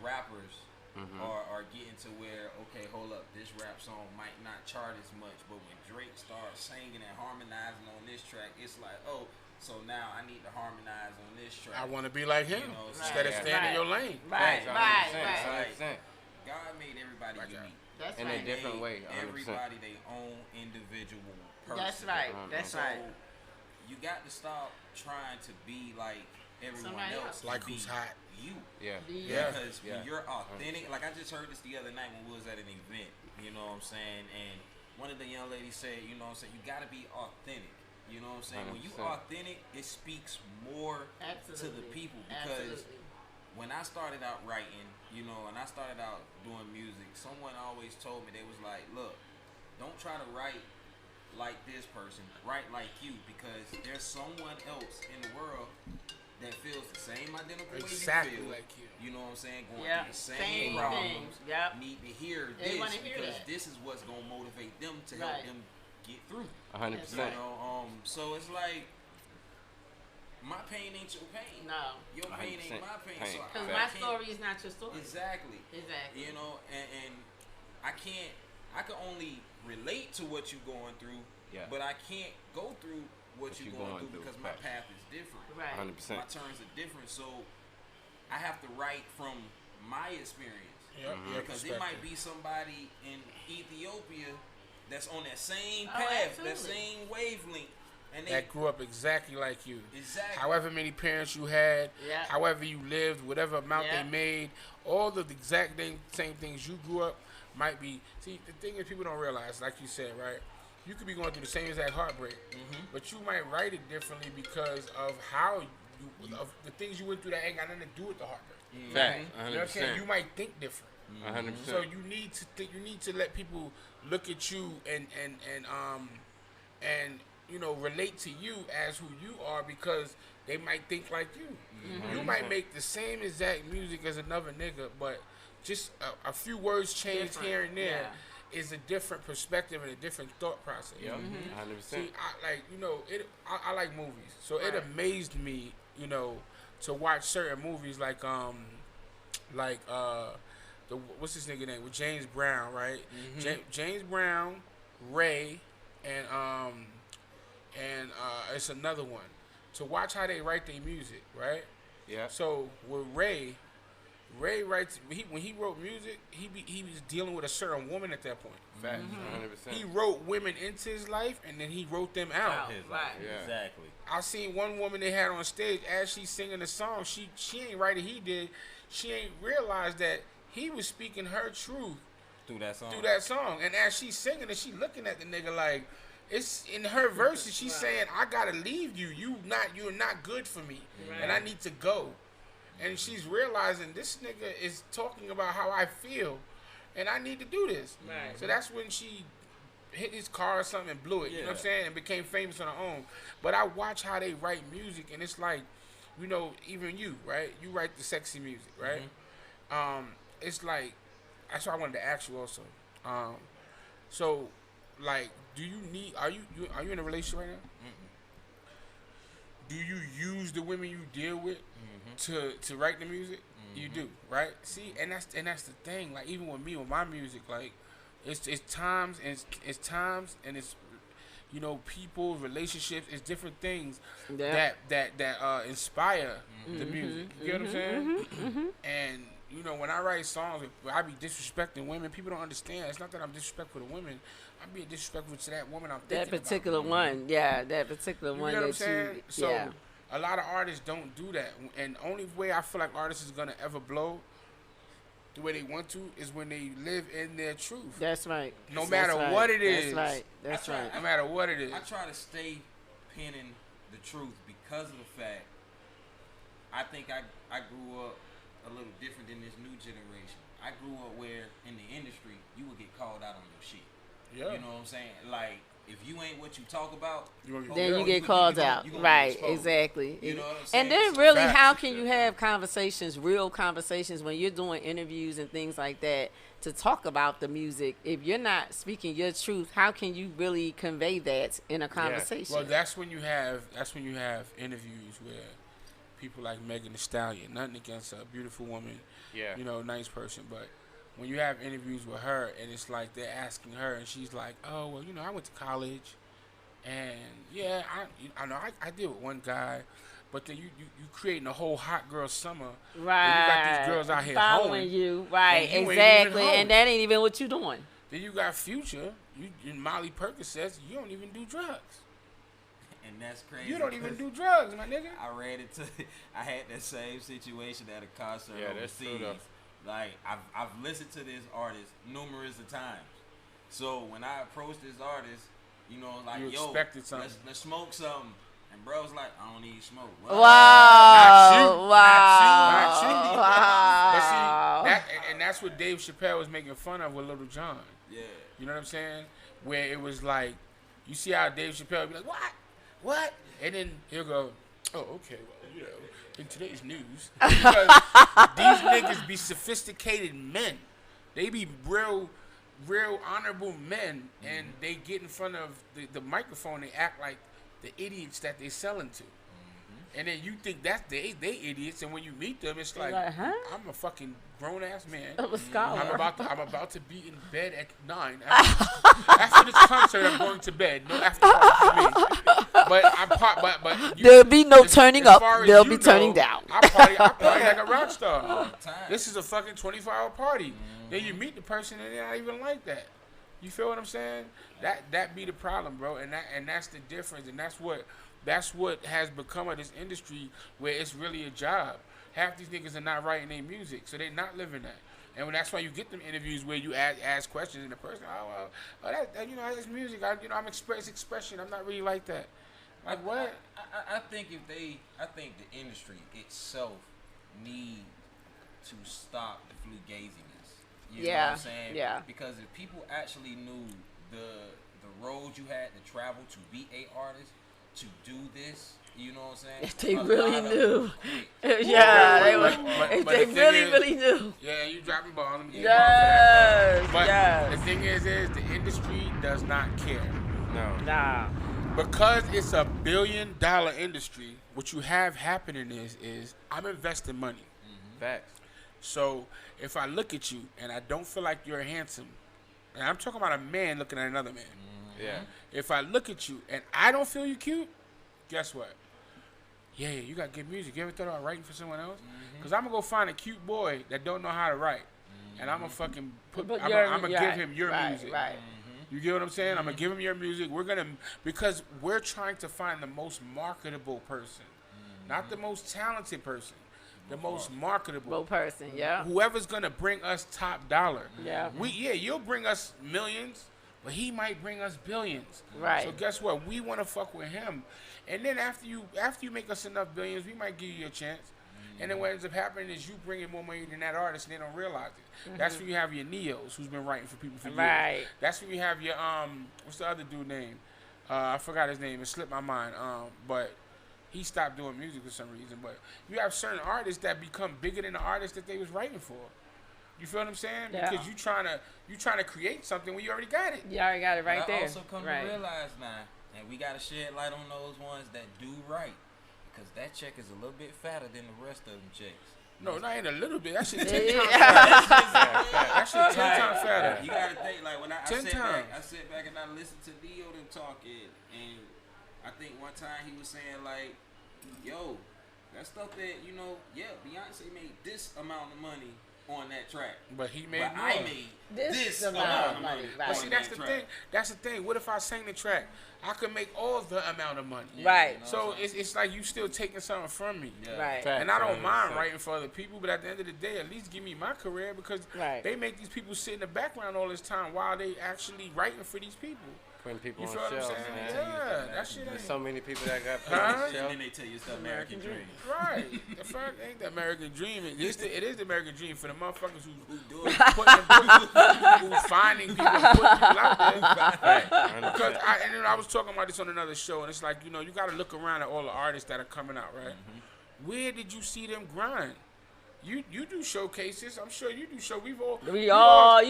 rappers are getting to where, okay, hold up, this rap song might not chart as much, but when Drake starts singing and harmonizing on this track, it's like, oh, so now I need to harmonize on this track. I want to be like him, you know, instead of staying in your lane. Right. God made everybody unique. That's in a different way. 100%. Everybody their own individual person. That's right. That's right. You got to stop trying to be like everyone else. Like who's hot. You. Because when you're authentic, like I just heard this the other night when we was at an event, you know what I'm saying? And one of the young ladies said, you know what I'm saying, you got to be authentic. You know what I'm saying? 100%. When you authentic, it speaks more to the people. Because when I started out writing, you know, and I started out doing music, someone always told me, they was like, look, don't try to write like this person, write like you, because there's someone else in the world that feels the same identical way you feel. Like you. You know what I'm saying? Going through the same problems. Need to hear this because this is what's going to motivate them to help them get through. 100%. You know, so it's like, my pain ain't your pain. No. Your pain ain't my pain. Because my story is not your story. Exactly. You know, and I can only relate to what you're going through, but I can't go through what you're going through because my path is different. 100%. My turns are different, so I have to write from my experience. Because it might be somebody in Ethiopia that's on that same path, that same wavelength, that grew up exactly like you. Exactly. However many parents you had, Yeah. however you lived, whatever amount Yeah. they made, all the exact same things you grew up might be. See, the thing is, people don't realize, like you said, right? You could be going through the same exact heartbreak, but you might write it differently because of how of the things you went through that ain't got nothing to do with the heartbreak. Fact, You know what I'm saying? You might think different. 100%. So you need to let people look at you and you know, relate to you as who you are because they might think like you. You might make the same exact music as another nigga, but just a few words changed here and there is a different perspective and a different thought process. Yep, 100%. See, I like movies, so it amazed me, you know, to watch certain movies like what's this nigga name with James Brown, right? James Brown, Ray, and it's another one. To watch how they write their music, right? Yeah. So with Ray writes when he wrote music, he was dealing with a certain woman at that point. Fact, 100%. He wrote women into his life, and then he wrote them out. Right. Yeah. Exactly. I seen one woman they had on stage as she's singing the song. She ain't write it. He did. She ain't realized that he was speaking her truth Through that song. And as she's singing it, she looking at the nigga like it's in her verses. She's saying, "I gotta leave you. You're not good for me, and I need to go." And she's realizing this nigga is talking about how I feel, and I need to do this. Right. So that's when she hit his car or something and blew it. You know what I'm saying? And became famous on her own. But I watch how they write music, and it's like, you know, even you, right? You write the sexy music, right? It's like, that's why I wanted to ask you also. So, like, are you in a relationship right now? Do you use the women you deal with to write the music? You do, right? See, and that's the thing. Like, even with me, with my music, like, it's times and it's you know, people, relationships, it's different things that inspire the music. You get what I'm saying? And you know, when I write songs, I be disrespecting women. People don't understand. It's not that I'm disrespectful to women. I'm being disrespectful to that woman I'm thinking That particular about. one, that particular You one know what I'm that saying? you, So a lot of artists don't do that, and the only way I feel like artists is gonna ever blow the way they want to is when they live in their truth. That's right. No matter what it is. That's right. That's right. No matter what it is. I try to stay penning the truth because of the fact I think I grew up a little different than this new generation. I grew up where in the industry you would get called out on your shit. Yeah. You know what I'm saying? Like, if you ain't what you talk about, then you get called out. Right, exactly. You know what I'm saying? And then really, how can you have conversations, real conversations, when you're doing interviews and things like that to talk about the music? If you're not speaking your truth, how can you really convey that in a conversation? Well, that's when you have interviews where people like Megan Thee Stallion, nothing against a beautiful woman, you know, nice person, but when you have interviews with her and it's like they're asking her and she's like, oh, well, you know, I went to college and I know I deal with one guy, but then you creating a whole hot girl summer. Right. You got these girls out here following hoeing, you. Right, and you exactly. And that ain't even what you doing. Then you got Future. Molly Perkins says you don't even do drugs. And that's crazy. You don't even do drugs, my nigga. I had that same situation at a concert overseas. Like, I've listened to this artist numerous of times. So when I approached this artist, you know, like, you expected something. Let's smoke something. And bro was like, I don't need smoke. Wow. Not you. Wow. But see, that's what Dave Chappelle was making fun of with Little John. Yeah. You know what I'm saying? Where it was like, you see how Dave Chappelle would be like, what? And then he'll go, oh, okay, well, you know, in today's news. Because these niggas be sophisticated men. They be real honorable men, and they get in front of the microphone, they act like the idiots that they selling to. And then you think that's they idiots, and when you meet them, it's like, huh? I'm a fucking grown ass man. I'm a scholar. I'm about to be in bed at 9. After this concert, I'm going to bed. No after party for me. But there'll be no turning up. There'll be turning down. I party like a rock star. This is a fucking 24-hour party. Then you meet the person, and they're not even like that. You feel what I'm saying? That be the problem, bro. And that's the difference. And that's what has become of this industry where it's really a job. Half these niggas are not writing their music, so they're not living that. And that's why you get them interviews where you ask questions and the person, that's music. I'm expression. I'm not really like that. Like what? I think the industry itself need to stop the fugaziness. You know what I'm saying? Yeah. Because if people actually knew the road you had to travel to be a artist, to do this, you know what I'm saying? If they really knew. If they really knew. Yeah, you dropping balls. Yes. But the thing is the industry does not care. No. Nah. Because it's a $1 billion industry, what you have happening is I'm investing money. Facts. So if I look at you and I don't feel like you're handsome, and I'm talking about a man looking at another man. Yeah. If I look at you and I don't feel you cute, guess what? Yeah, you got good music. You ever thought about writing for someone else? Because I'm going to go find a cute boy that don't know how to write. And I'm going to fucking I'm going to give him your music. Right. You get what I'm saying? I'm going to give him your music. Because we're trying to find the most marketable person. Not the most talented person. The most marketable person, yeah. Whoever's going to bring us top dollar. Yeah. You'll bring us millions, but he might bring us billions. Right. So guess what? We want to fuck with him. And then after you make us enough billions, we might give you a chance. And then what ends up happening is you bring in more money than that artist, and they don't realize it. That's when you have your Neos, who's been writing for people for years. Right. That's when you have your what's the other dude name? I forgot his name. It slipped my mind. But he stopped doing music for some reason. But you have certain artists that become bigger than the artist that they was writing for. You feel what I'm saying? Yeah. Because you trying to create something when you already got it. You already got it right there. I also come to realize now, and we got to shed light on those ones that do right. Because that check is a little bit fatter than the rest of them checks. No, not even a little bit. That shit 10 times fatter. That shit 10 times fatter. You got to think, like, when I sit back and I listen to Dio them talking, and I think one time he was saying, like, yo, that stuff that, Beyonce made this amount of money on that track. But he made more. I made this amount of money. But see, that's the thing. That's the thing. What if I sang the track? I could make all the amount of money. Right. So it's like you still taking something from me. Yeah. Right. And I don't mind writing for other people, but at the end of the day, at least give me my career because they make these people sit in the background all this time while they actually writing for these people. Putting people You on feel what I'm shelves, saying? man. Yeah, that shit There's ain't. so many people that got put on And shelves. then they tell you it's the American dream. Right. The fuck ain't the American dream. It is the American dream for the motherfuckers who's finding people and putting people out there. Because I was talking about this on another show, and it's like, you got to look around at all the artists that are coming out, right? Where did you see them grind? You do showcases. I'm sure you do show. You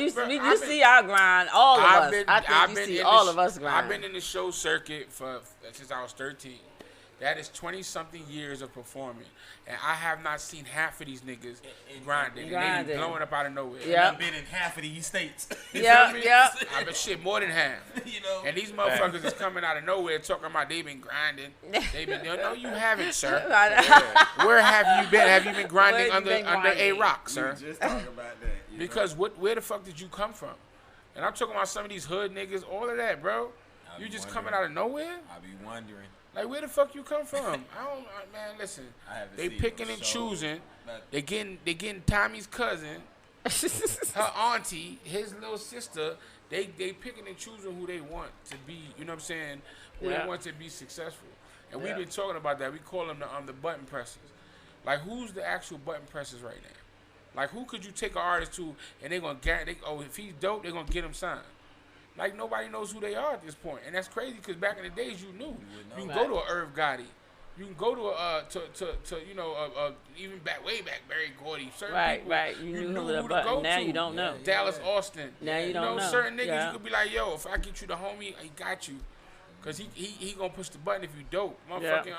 see our grind. All of us. I think you see all of us grind. I've been in the show circuit since I was 13. That is 20-something years of performing. And I have not seen half of these niggas grinding. And they be blowing up out of nowhere. Yeah. I've been in half of these states. Yeah. I've been shit more than half. And these motherfuckers is coming out of nowhere talking about they been grinding. No, you haven't, sir. Where have you been? Have you been grinding under a rock, sir? We just talking about that. Because where the fuck did you come from? And I'm talking about some of these hood niggas, all of that, bro. You just coming out of nowhere? I be wondering. Like, where the fuck you come from? Man, listen. They picking and choosing. They getting Tommy's cousin, her auntie, his little sister. They picking and choosing who they want to be. You know what I'm saying? Who they want to be successful. And we've been talking about that. We call them the button pressers. Like, who's the actual button pressers right now? Like, who could you take an artist to and they're gonna guarantee? If he's dope, they're gonna get him signed. Like, nobody knows who they are at this point. And that's crazy because back in the days, you knew. You can go to a Irv Gotti. You can go to even way back, Barry Gordy. Certain people, you knew who to go now to. You don't know. Dallas Austin. Now you don't know. Certain niggas, you could be like, yo, if I get you the homie, he got you. Because he going to push the button if you dope. Motherfucking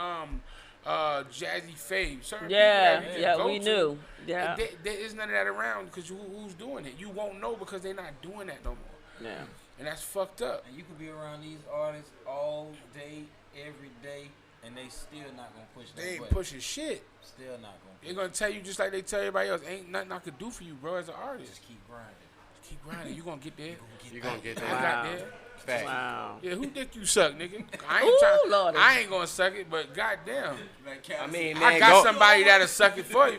Jazzy Fave. Certain people that you just go we to. knew. Yeah. There is none of that around because who's doing it? You won't know because they're not doing that no more. Yeah. And that's fucked up. And you could be around these artists all day, every day, and they still not gonna push that. They ain't pushing shit. Still not gonna. They're gonna tell you just like they tell everybody else. Ain't nothing I could do for you, bro. As an artist, just keep grinding. keep grinding. You gonna get there. You gonna get I there. got there. Fact. Wow. Yeah, who dick you suck, nigga? Lordy. I ain't gonna suck it, but goddamn. I mean, man, I got somebody that'll suck it for me.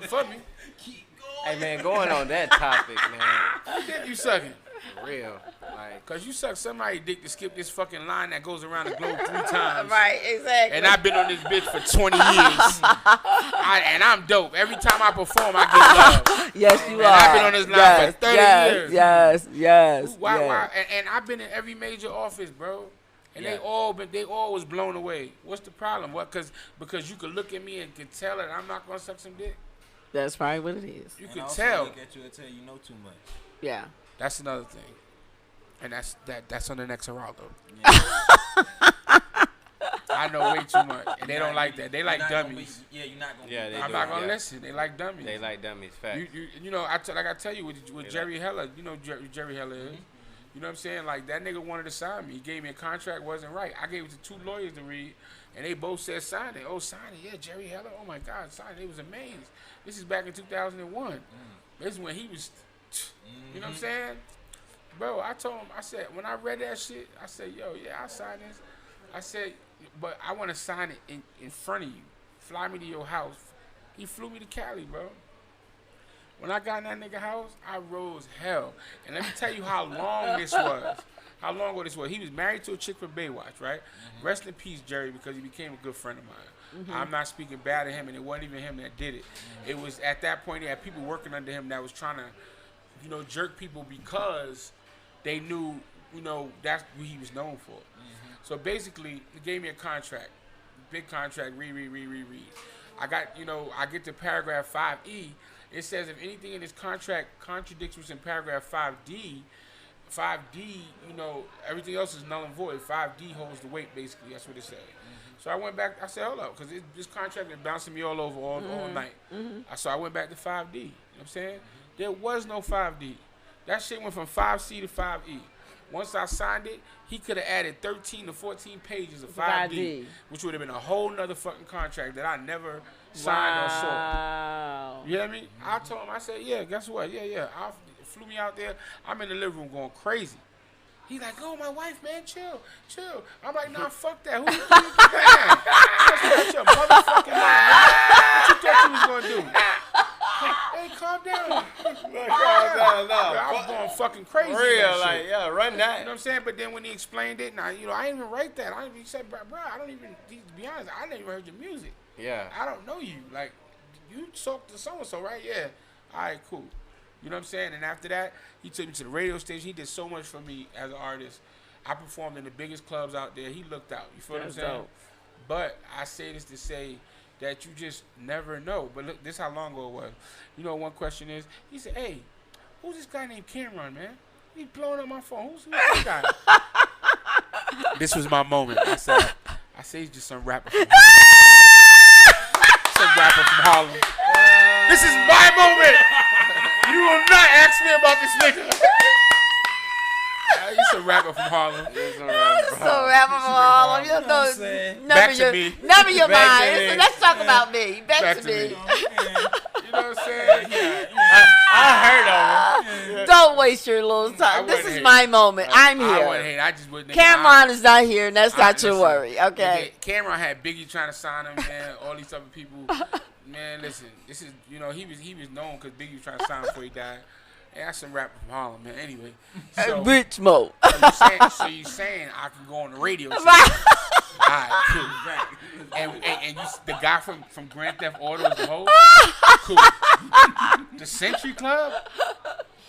Hey, man, going on that topic, man. Who dick you sucking? For real. Like, Cause you suck somebody dick to skip this fucking line that goes around the globe 3 times. Right, exactly. And I've been on this bitch for 20 years. And I'm dope. Every time I perform, I get love. Yes, you and are. I've been on this line for 30 years. Yes. Why? And I've been in every major office, bro. And they all was blown away. What's the problem? What? Because you could look at me and could tell that I'm not gonna suck some dick. That's probably what it is. You And could also tell. Look at you and tell you know too much. Yeah. That's another thing. And that's on the next Geraldo. Yeah. I know way too much, and they don't like that. They like dummies. You're not gonna. Yeah, be they I'm do, not gonna yeah. listen. They like dummies. they like dummies. Fact. You know, I tell you with Jerry Heller. You know Jerry Heller is. You know what I'm saying? Like that nigga wanted to sign me. He gave me a contract, wasn't right. I gave it to 2 lawyers to read, and they both said sign it. Oh, sign it. Yeah, Jerry Heller. Oh my God, sign it. It was amazing. This is back in 2001. This is when he was. You know what I'm saying? Bro, I told him, I said, when I read that shit, I said, yo, yeah, I'll sign this. I said, but I want to sign it in front of you. Fly me to your house. He flew me to Cali, bro. When I got in that nigga house, I rose hell. And let me tell you how long this was. How long ago this was. He was married to a chick from Baywatch, right? Rest in peace, Jerry, because he became a good friend of mine. I'm not speaking bad of him, and it wasn't even him that did it. It was at that point, he had people working under him that was trying to, you know, jerk people because they knew, you know, that's what he was known for. So basically, he gave me a contract, big contract, read. I got, you know, I get to paragraph 5E. It says if anything in this contract contradicts what's in paragraph 5D, you know, everything else is null and void. 5D holds the weight, basically. That's what it said. So I went back. I said, hold up, because this contract is bouncing me all over all night. So I went back to 5D. You know what I'm saying? There was no 5D. That shit went from 5C to 5E. Once I signed it, he could have added 13 to 14 pages of 5D, which would have been a whole nother fucking contract that I never signed or saw. You hear me? I told him, I said, yeah, guess what? Yeah. Flew me out there. I'm in the living room going crazy. He like, oh, my wife, man, chill. I'm like, nah, fuck that. Who you think that's your motherfucking mind, man? What you thought you was going to do? Hey, calm down. I was going fucking crazy. Real, like, yeah, run that. You know what I'm saying? But then when he explained it, now, you know, I didn't even write that. He said, bro, I don't even, to be honest, I never even heard your music. Yeah. I don't know you. Like, you talked to so-and-so, right? Yeah. All right, cool. You know what I'm saying? And after that, he took me to the radio station. He did so much for me as an artist. I performed in the biggest clubs out there. He looked out. You feel what I'm saying? Dope. But I say this to say that you just never know. But look, this is how long ago it was. You know, one question is, he said, hey, who's this guy named Cameron, man? He's blowing up my phone. Who's this guy? This was my moment. I said he's just some rapper from Harlem. This is my moment. You will not ask me about this nigga. He's a rapper from Harlem. Never your mind. Let's talk about me. Back to me. You know what I'm saying? I heard of him. Don't waste your little time. This is my moment. I'm I here. wouldn't hate. I just wouldn't. Cameron is not here, and that's not your listen, worry. Okay. Cameron had Biggie trying to sign him, man. All these other people. Man, listen. This is, you know, he was known because Biggie was trying to sign him before he died. Yeah, that's some rapper from Harlem, man. Anyway, so, Rich Mo. so you saying I can go on the radio? All right, cool. And you, the guy from Grand Theft Auto is the host? Cool. The Century Club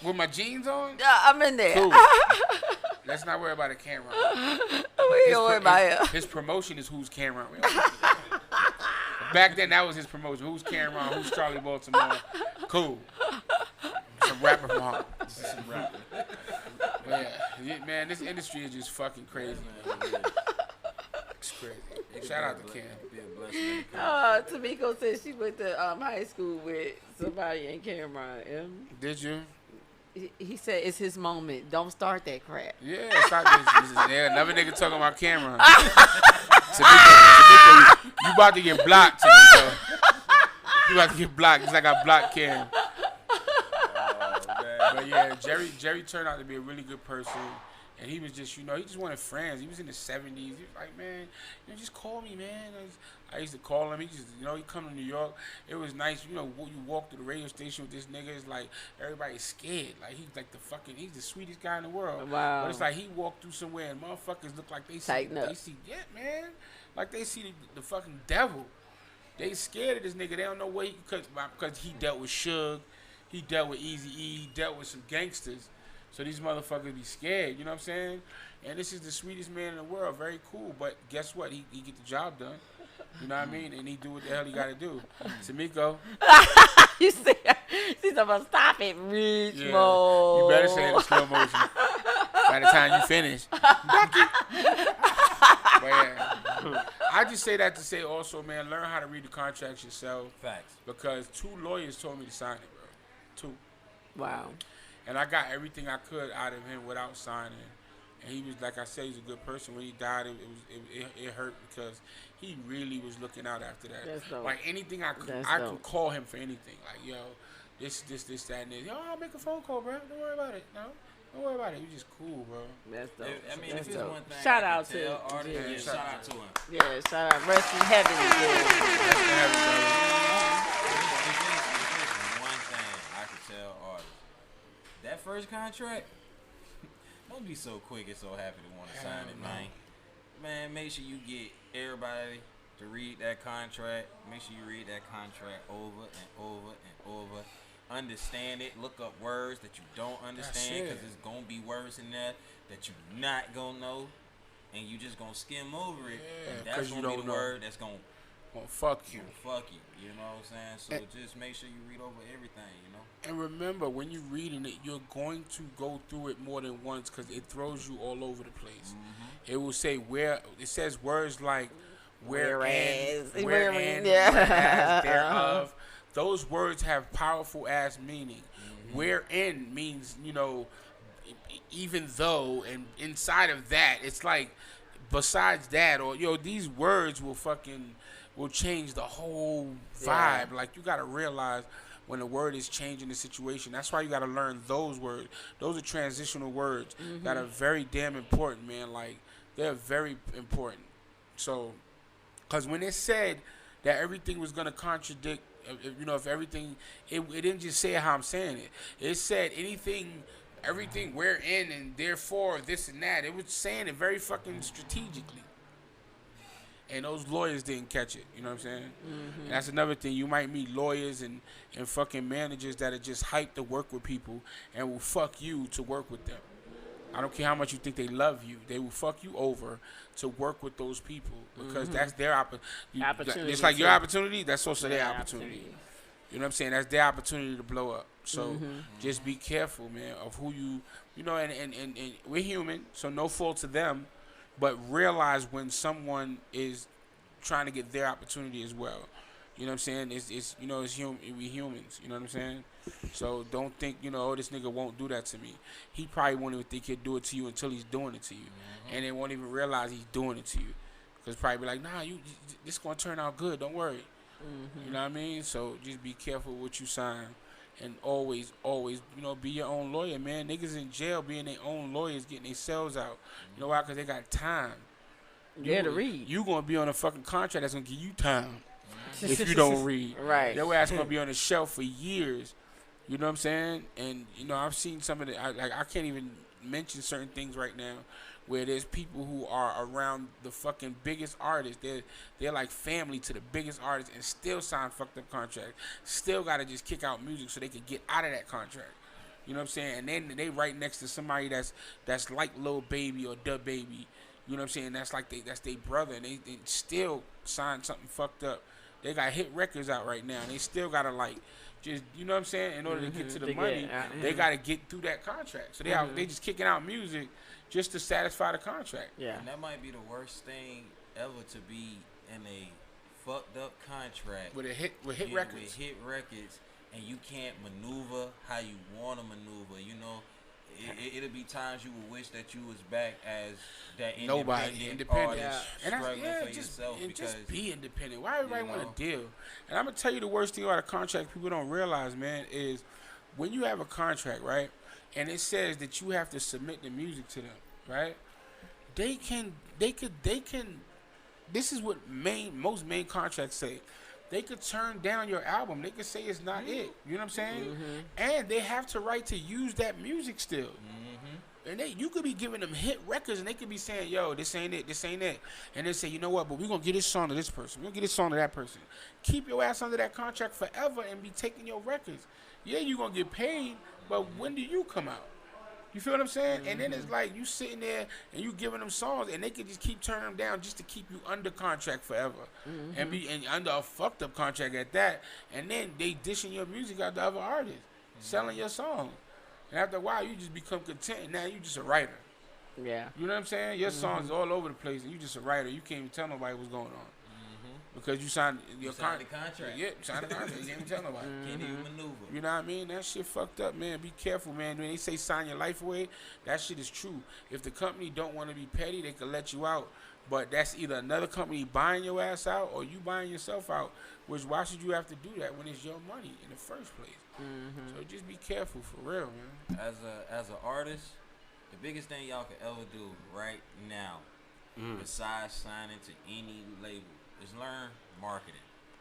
with my jeans on? I'm in there. Cool. Let's not worry about a camera. We don't worry about his promotion is who's Cameron. Back then, that was his promotion. Who's Cameron? Who's Charlie Baltimore? Cool. Some rapper from Harlem. Some rapper. Yeah, man, this industry is just fucking crazy. It's crazy. Shout out to Cam. Tamiko said she went to high school with somebody in Cameron. Did you? He said it's his moment. Don't start that crap. Yeah, stop this. Yeah, another nigga talking about Cameron. Tamiko, you about to get blocked, Tamiko. You about to get blocked because I got blocked Cam. But yeah, Jerry turned out to be a really good person. And he was just, he just wanted friends. He was in his 70s. He was like, man, just call me, man. I used to call him. He just, he come to New York. It was nice. You walk to the radio station with this nigga. It's like everybody's scared. Like he's like he's the sweetest guy in the world. Wow. But it's like he walked through somewhere and motherfuckers look like they see, yeah, man. Like they see the fucking devil. They scared of this nigga. They don't know where because he dealt with Suge. He dealt with Eazy-E. He dealt with some gangsters. So these motherfuckers be scared, you know what I'm saying? And this is the sweetest man in the world, very cool. But guess what? He get the job done. You know what I mean? And he do what the hell he got to do. Tamiko. You see, she's about to stop it, Rich Mo. You better say it in slow motion. By the time you finish. Becky. But yeah. I just say that to say also, man, learn how to read the contracts yourself. Facts. Because 2 lawyers told me to sign it, bro. 2. Wow. And I got everything I could out of him without signing. And he was, like I said, he's a good person. When he died, it hurt because he really was looking out after that. That's dope. Like anything I could call him for anything. Like, yo, this, that, and this. Yo, I'll make a phone call, bro. Don't worry about it. No, don't worry about it. He was just cool, bro. That's dope. I mean, That's if it's dope. one thing Shout I out can to tell artists, yeah, shout out to him. Yeah, shout out. Rest in heaven. One thing I can tell artists. That first contract, don't be so quick and so happy to want to sign it, man. Man, make sure you get everybody to read that contract. Make sure you read that contract over and over and over. Understand it. Look up words that you don't understand because there's going to be words in there that you're not going to know. And you just going to skim over it. Yeah, and that's going to be the word that's going to fuck you. Fuck you. You know what I'm saying? So just make sure you read over everything, And remember, when you're reading it, you're going to go through it more than once because it throws you all over the place. Mm-hmm. It will say it says words like whereas, thereof. Those words have powerful ass meaning. Mm-hmm. Wherein means, even though, and inside of that, it's like besides that, or these words will change the whole vibe. Yeah. Like you gotta realize when a word is changing the situation. That's why you gotta learn those words. Those are transitional words that are very damn important, man. Like they're very important. So, because when it said that everything was gonna contradict, if everything, it didn't just say how I'm saying it. It said everything wherein and therefore this and that. It was saying it very fucking strategically. And those lawyers didn't catch it. You know what I'm saying? Mm-hmm. And that's another thing. You might meet lawyers and fucking managers that are just hyped to work with people and will fuck you to work with them. I don't care how much you think they love you. They will fuck you over to work with those people because that's their opportunity. It's like your opportunity. That's also their opportunity. You know what I'm saying? That's their opportunity to blow up. So just be careful, man, of who you and we're human, so no fault to them. But realize when someone is trying to get their opportunity as well. You know what I'm saying? It's we humans. You know what I'm saying? So don't think, this nigga won't do that to me. He probably won't even think he'll do it to you until he's doing it to you. Mm-hmm. And they won't even realize he's doing it to you. Because probably be like, nah, this going to turn out good. Don't worry. Mm-hmm. You know what I mean? So just be careful what you sign. And always, be your own lawyer, man. Niggas in jail being their own lawyers, getting their cells out. You know why? Because they got time. Yeah, to read. You going to be on a fucking contract that's going to give you time if you don't read. Right. Your ass going to be on the shelf for years. You know what I'm saying? And, I've seen some of the, I can't even mention certain things right now where there's people who are around the fucking biggest artists. They're like family to the biggest artists and still sign fucked up contracts. Still got to just kick out music so they can get out of that contract. You know what I'm saying? And then they right next to somebody that's like Lil Baby or Da Baby. You know what I'm saying? That's their brother, and they still sign something fucked up. They got hit records out right now, and they still gotta just, you know what I'm saying? In order to get to the money, they gotta get through that contract. So they just kicking out music just to satisfy the contract. Yeah, and that might be the worst thing ever to be in a fucked up contract with hit records. With hit records, and you can't maneuver how you want to maneuver. It'll be times you will wish that you was back as that independent artist, struggling for yourself. Just be independent. Why everybody want to deal? And I'm gonna tell you the worst thing about a contract people don't realize, man, is when you have a contract, right? and it says that you have to submit the music to them, right? They can. This is what most main contracts say. They could turn down your album. They could say it's not it. You know what I'm saying? And they have the right to use that music still. And you could be giving them hit records, and they could be saying, yo, this ain't it, this ain't it. And they say, you know what, but we're going to get this song to this person. We're going to get this song to that person. Keep your ass under that contract forever and be taking your records. Yeah, you're going to get paid, but when do you come out? You feel what I'm saying? And then it's like you sitting there and you giving them songs, and they could just keep turning them down just to keep you under contract forever, and under a fucked up contract at that. And then they dishing your music out to other artists, selling your song. And after a while, you just become content. And now you just a writer. Yeah. You know what I'm saying? Your songs all over the place, and you just a writer. You can't even tell nobody what's going on. Because you signed your the contract. Yeah, signed the contract. You can't even tell nobody. Can't even maneuver. You know what I mean? That shit fucked up, man. Be careful, man. When they say sign your life away, that shit is true. If the company don't want to be petty, they can let you out. But that's either another company buying your ass out or you buying yourself out. Which, why should you have to do that when it's your money in the first place? So just be careful, for real, man. As an artist, the biggest thing y'all can ever do right now, besides signing to any label, is learn marketing.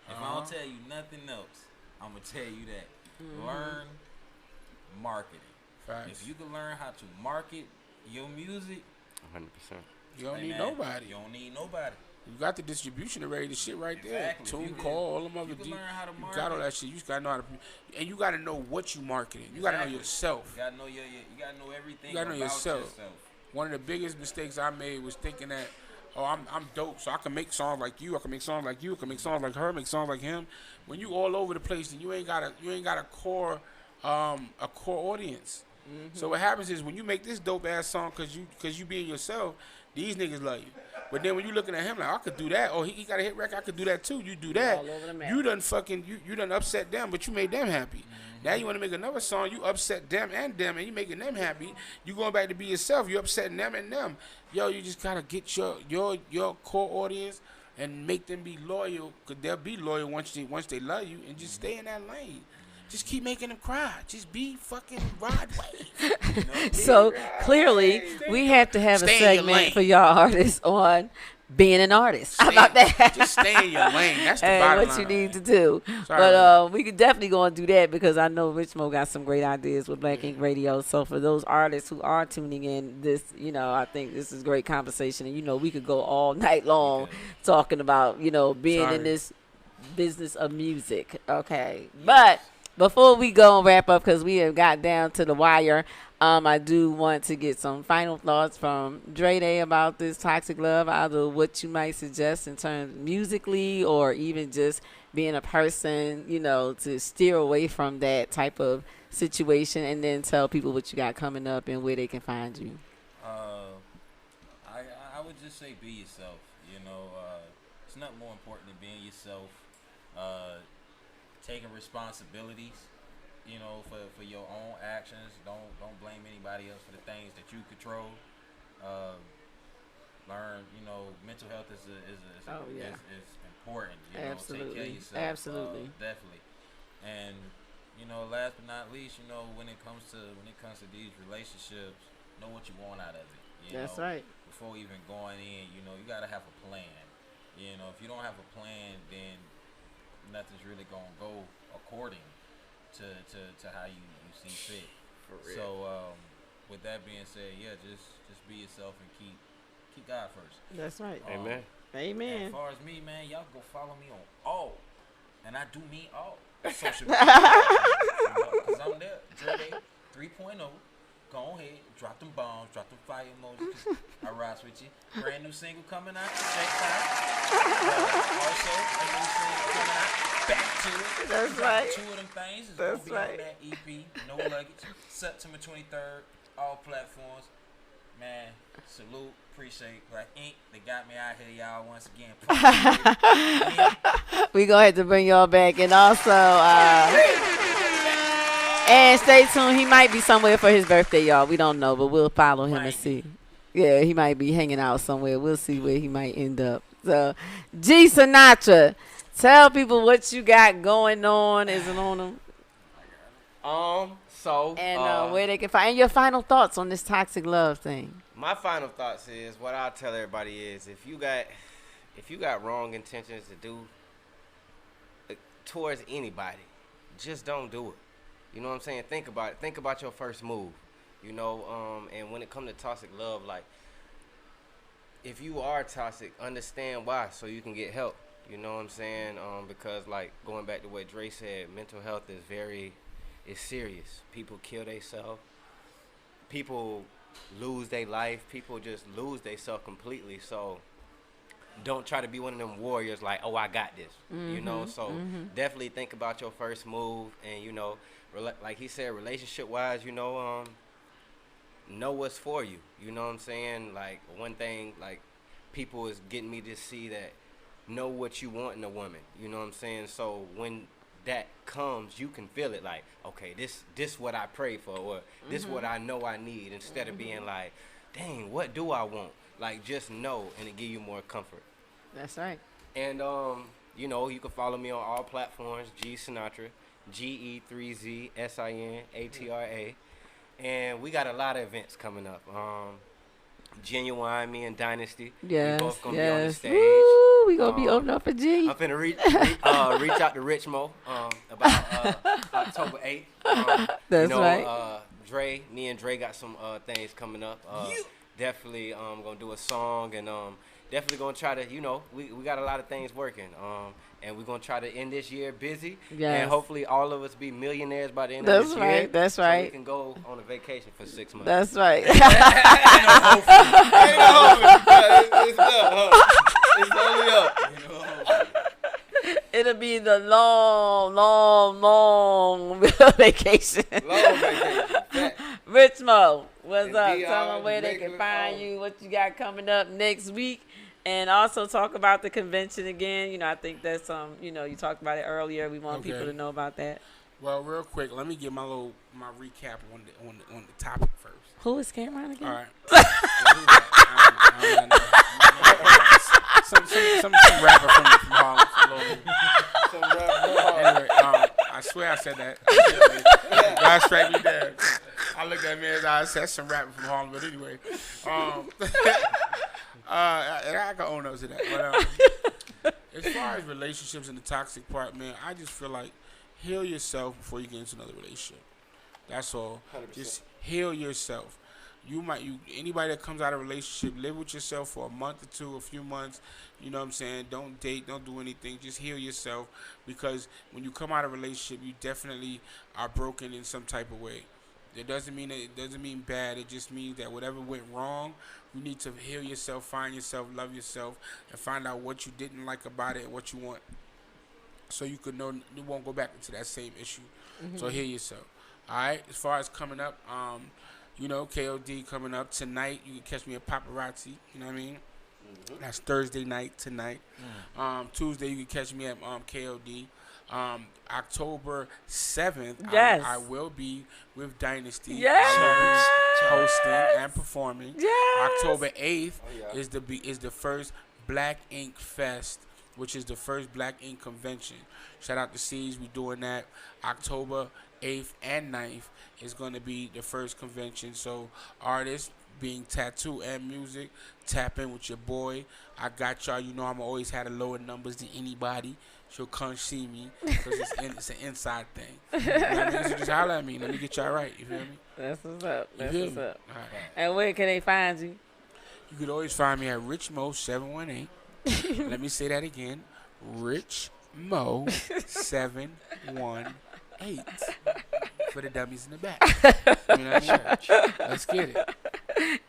If I don't tell you nothing else, I'm going to tell you that. Learn marketing. Facts. If you can learn how to market your music, 100%. You don't need nobody. You don't need nobody. You got the distribution already, the shit right Exactly. there. Tune call, all them other you learn how to you market. got all that shit. You just gotta know how to, and you gotta know what you marketing. You gotta know yourself. You gotta know you gotta know everything. You gotta know about yourself. One of the biggest mistakes I made was thinking that, oh, I'm dope, so I can make songs like you. I can make songs like you. I can make songs like her. Make songs like him. When you all over the place, and you ain't got a core audience. So what happens is when you make this dope ass song, cause you being yourself, these niggas love you. But then when you looking at him like, I could do that. Oh, he got a hit record. I could do that too. You do that. You done fucking you done upset them, but you made them happy. Now you want to make another song. You upset them, and you making them happy. You going back to be yourself. You upsetting them and them. Yo, you just gotta get your core audience and make them be loyal, cause they'll be loyal once they love you, and just stay in that lane. Just keep making them cry. Just be fucking Rod Wave. So clearly, we have to have a segment for y'all artists on being an artist. How about that? Just stay in your lane. That's the bottom what line. you need to do. Sorry, But we could definitely go and do that because I know Rich Mo got some great ideas with Black Ink Radio. So for those artists who are tuning in, this, I think this is great conversation. And, we could go all night long talking about, being in this business of music. Okay. But before we go and wrap up, because we have got down to the wire, I do want to get some final thoughts from Dre Day about this toxic love, either what you might suggest in terms musically or even just being a person, to steer away from that type of situation, and then tell people what you got coming up and where they can find you. I would just say be yourself. It's not more important than being yourself. Taking responsibilities, for your own actions. Don't blame anybody else for the things that you control. Learn, mental health is important. Absolutely. Take care of yourself. Absolutely. Definitely. And last but not least, when it comes to these relationships, know what you want out of it. That's right. Before even going in, you gotta have a plan. If you don't have a plan, then nothing's really gonna go according to how you see fit. For real. So with that being said, just be yourself and keep God first. That's right. Amen. Amen. As far as me, man, y'all go follow me on all, and I do mean all social media platforms, because I'm there. Dre 3.0. Go ahead, drop them bombs, drop them fire emojis. I rise with you. Brand new single coming out. Check it out. Also, a new single coming out. Back to it. That's right. Two of them things is That's gonna be right. on that EP. No luggage. September 23rd. All platforms. Man, salute. Appreciate Black Ink. They got me out here, y'all. Once again. We gonna have to bring y'all back, and also. And stay tuned. He might be somewhere for his birthday, y'all. We don't know, but we'll follow him and see. Yeah, he might be hanging out somewhere. We'll see where he might end up. So, Gsinatra, tell people what you got going on. Is it on them? And where they can find your final thoughts on this toxic love thing. My final thoughts is what I'll tell everybody is if you got wrong intentions to do towards anybody, just don't do it. You know what I'm saying? Think about it. Think about your first move. You know, and when it comes to toxic love, like if you are toxic, understand why so you can get help. You know what I'm saying? Because like going back to what Dre said, mental health is serious. People kill themselves. People lose their life. People just lose themselves completely. So don't try to be one of them warriors like, oh, I got this. You know, so definitely think about your first move. And, you know, like he said, relationship-wise, you know what's for you. You know what I'm saying? Like, one thing, like, people is getting me to see that know what you want in a woman. You know what I'm saying? So when that comes, you can feel it like, okay, this what I pray for, or this what I know I need, instead of being like, dang, what do I want? Like, just know, and it give you more comfort. That's right. And you know, you can follow me on all platforms, Gsinatra, GE3ZSINATRA, and we got a lot of events coming up. Genuine, me and Dynasty. Yes, we both gonna be on the stage. Woo, we gonna be opening up for G. I'm finna reach out to Rich Mo about October 8th. That's right. Me and Dre got some things coming up. Definitely gonna do a song, and definitely gonna try to, you know, we got a lot of things working. And we're going to try to end this year busy. Yes. And hopefully all of us be millionaires by the end of this year. That's right. So we can go on a vacation for 6 months. That's right. It's only up. It'll be the long vacation. Long vacation. Rich Mo, what's up? Tell them where they can find you, what you got coming up next week. And also talk about the convention again. You know, I think that's you know, you talked about it earlier. We want people to know about that. Well, real quick, let me get my recap on the topic first. Who is Cameron again? All right. Some rapper from Harlem. Some rapper from Harlem. Anyway, I swear I said that. God strike me down. I looked at me as I said some rapper from Harlem, but anyway. And I can own up to that. But as far as relationships and the toxic part, man, I just feel like heal yourself before you get into another relationship. That's all. 100%. Just heal yourself. Anybody that comes out of a relationship, live with yourself for a month or two, a few months. You know what I'm saying? Don't date, don't do anything. Just heal yourself, because when you come out of a relationship, you definitely are broken in some type of way. It doesn't mean bad. It just means that whatever went wrong, you need to heal yourself, find yourself, love yourself, and find out what you didn't like about it and what you want, so you could know you won't go back into that same issue. So heal yourself. All right. As far as coming up, you know, KOD coming up tonight. You can catch me at Paparazzi. You know what I mean? That's Thursday night tonight. Tuesday you can catch me at KOD. October 7th, yes. I will be with Dynasty. Yes. Hosting and performing. Yes. October 8th is the first Black Ink Fest, which is the first Black Ink convention. Shout out to C's. We're doing that. October 8th and 9th is going to be the first convention. So artists, being tattoo and music, tap in with your boy. I got y'all. You know I'm always had a lower numbers than anybody. She'll come see me because it's an inside thing. You know what I mean? So just holler at me. Let me get y'all right. You feel me? That's what's up. That's what's up. All right. And where can they find you? You could always find me at RichMo718. Let me say that again. RichMo718. For the dummies in the back. You know what I mean? Let's get it.